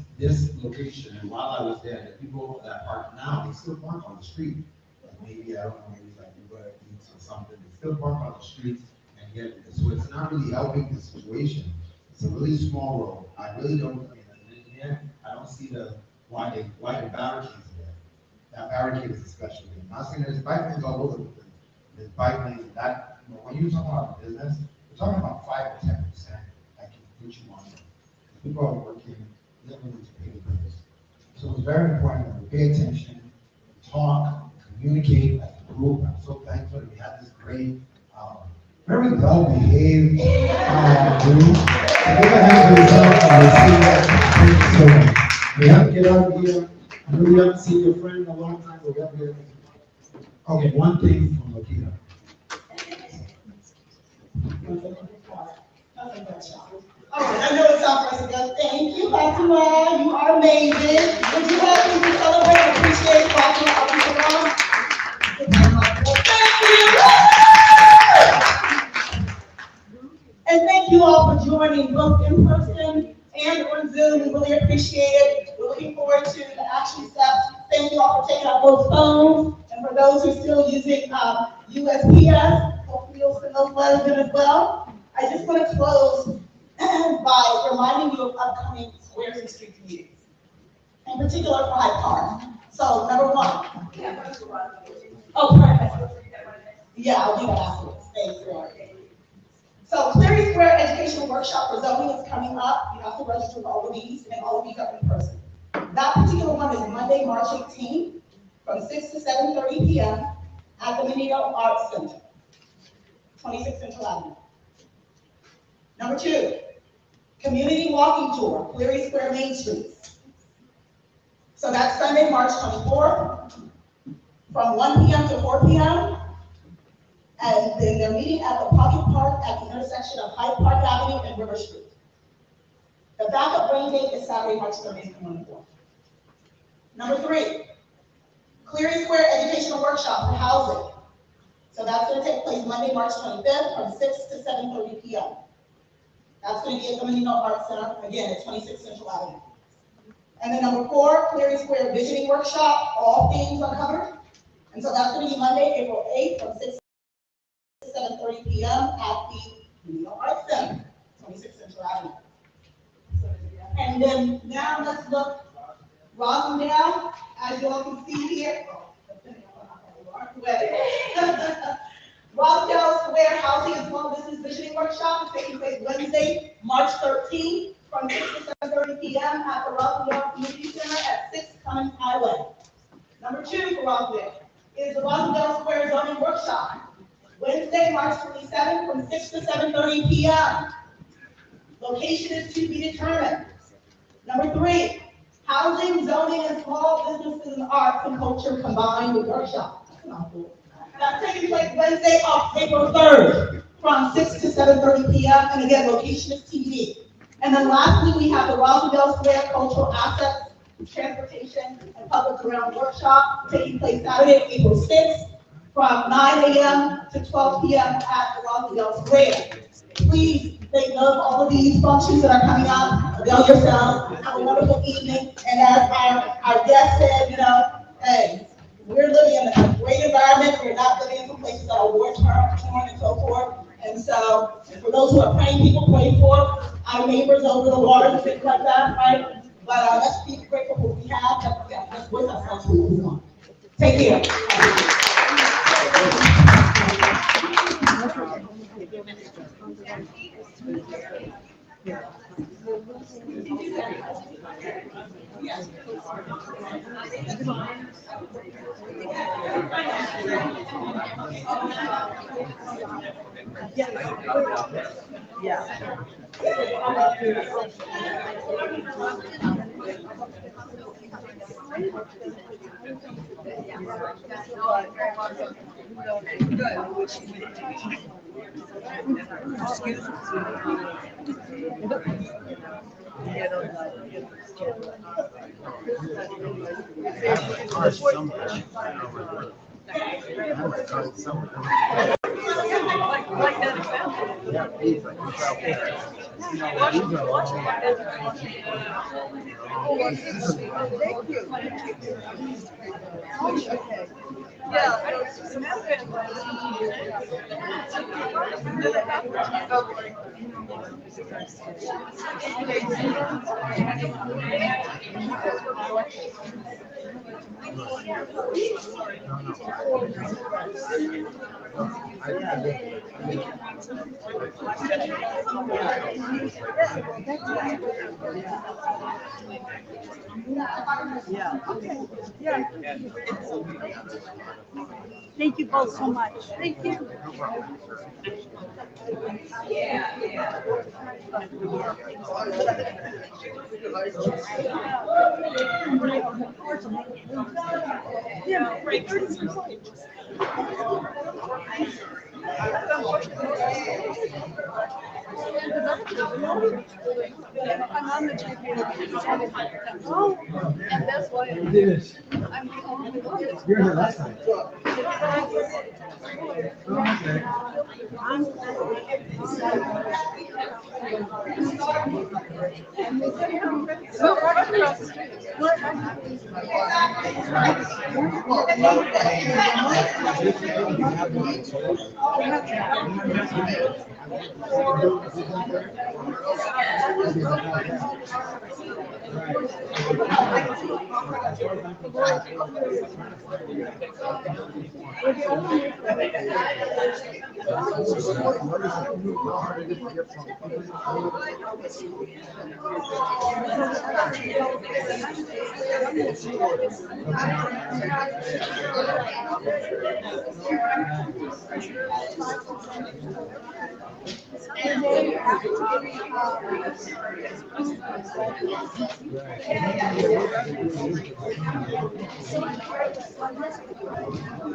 location, and while I was there, the people that park now, they still park on the street. Like maybe, I don't know, maybe like Uber Eats or something, they still park on the street and get it. So it's not really helping the situation. It's a really small road. I really don't, I mean, as an engineer, I don't see why the barricades are there. That barricade is a special thing. I'm not saying there's bike lanes all over the place. There's bike lanes that, when you talk about business, we're talking about 5 or 10% that can put you on. People are working, living to pay the bills. So it's very important that we pay attention, talk, communicate as a group. I'm so thankful that we have this great, very well-behaved group. So give a hand for yourself and we'll see that. Thank you so much. We have to get out of here. I know you haven't seen your friend in a long time, but we have to get. Okay, one thing from Lakita. I know it's our first ago. Thank you, Fatima. You are amazing. Would you help me to celebrate and appreciate Fatima? Thank you. And thank you all for joining both in person and on Zoom. We really appreciate it. We're looking forward to the action steps. Thank you all for taking out those phones. And for those who are still using USPS, hopefully you'll send those letters in as well. I just want to close by reminding you of upcoming squares and street meetings, in particular for Hyde Park. So number one. Oh, perfect. Yeah, I'll do that afterwards. Thanks, Lord. So Cleary Square Educational Workshop for Zoning is coming up. You have to register for all of these, and all of these are in person. That particular one is Monday, March 18th, from 6 to 7:30 p.m. at the Menino Arts Center, 26 Central Avenue. Number two, community walking tour, Cleary Square Main Street. So that's Sunday, March 24th, from 1 p.m. to 4 p.m. And then they're meeting at the Pocket Park at the intersection of Hyde Park Avenue and River Street. The backup rain date is Saturday, March 30th, 2024. Number three, Cleary Square Educational Workshop for Housing. So that's going to take place Monday, March 25th, from 6 to 7:30 p.m. That's going to be at the Menino Arts Center, again, at 26 Central Avenue. And then number four, Cleary Square Visioning Workshop, all themes are covered. And so that's going to be Monday, April 8th, from 6 to 7:30 p.m. at the Menino Arts Center, 26 Central Avenue. And then now let's look Rosendale, as you all can see here. Rosendale Square Housing and Small Business Visioning Workshop is taking place Wednesday, March 13th, from 6 to 7:30 p.m. at the Rosendale Community Center at 6 Cummings Highway. Number 2 for Rosendale is the Rosendale Square Zoning Workshop, Wednesday, March 27th, from 6 to 7:30 p.m. Location is to be determined. Number 3, Housing, Zoning, and Small Businesses and Arts and Culture Combined Workshop. That's a mouthful. That's taking place Wednesday, April 3rd, from 6 to 7:30 p.m. And again, location is TBD. And then lastly, we have the Rosendale Square Cultural Assets, Transportation, and Public Ground Workshop taking place Saturday, April 6th, from 9 a.m. to 12 p.m. at the Rosendale Square. Please take note of all of these functions that are coming up. Avail yourselves. Have a wonderful evening. And as our guest said, hey, we're living in a great environment. We're not living in some places that are war-torn and so forth. And so, for those who are praying, people pray for our neighbors over the water and things like that, right? But let's be grateful for what we have. Let's voice ourselves when we want. Take care. Thank you both so much. Thank you. I'm on the GP. Oh, and that's why I'm here. You're here last time.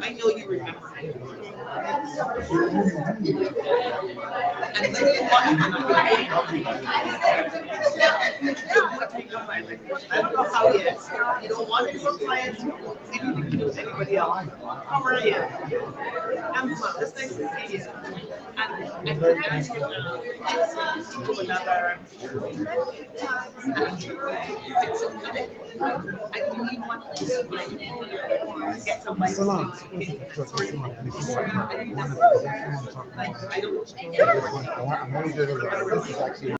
I know you remember. I don't know how yet. You don't want to do clients, anything to do with anybody else. How are you? I'm fine. It's nice to see you. And then to another. I need one place. Get somebody. I want to do this is actually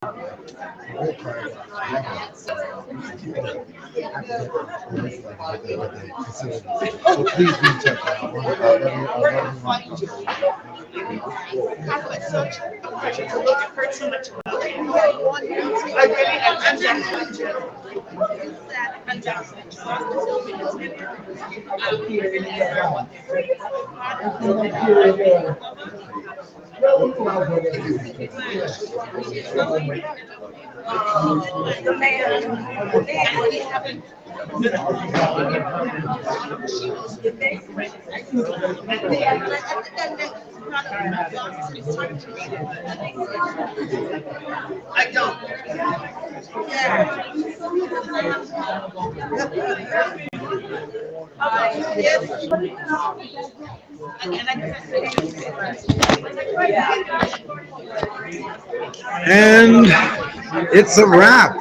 So please reach out. I've heard so much about it. I really, I'm I don't. And it's a wrap.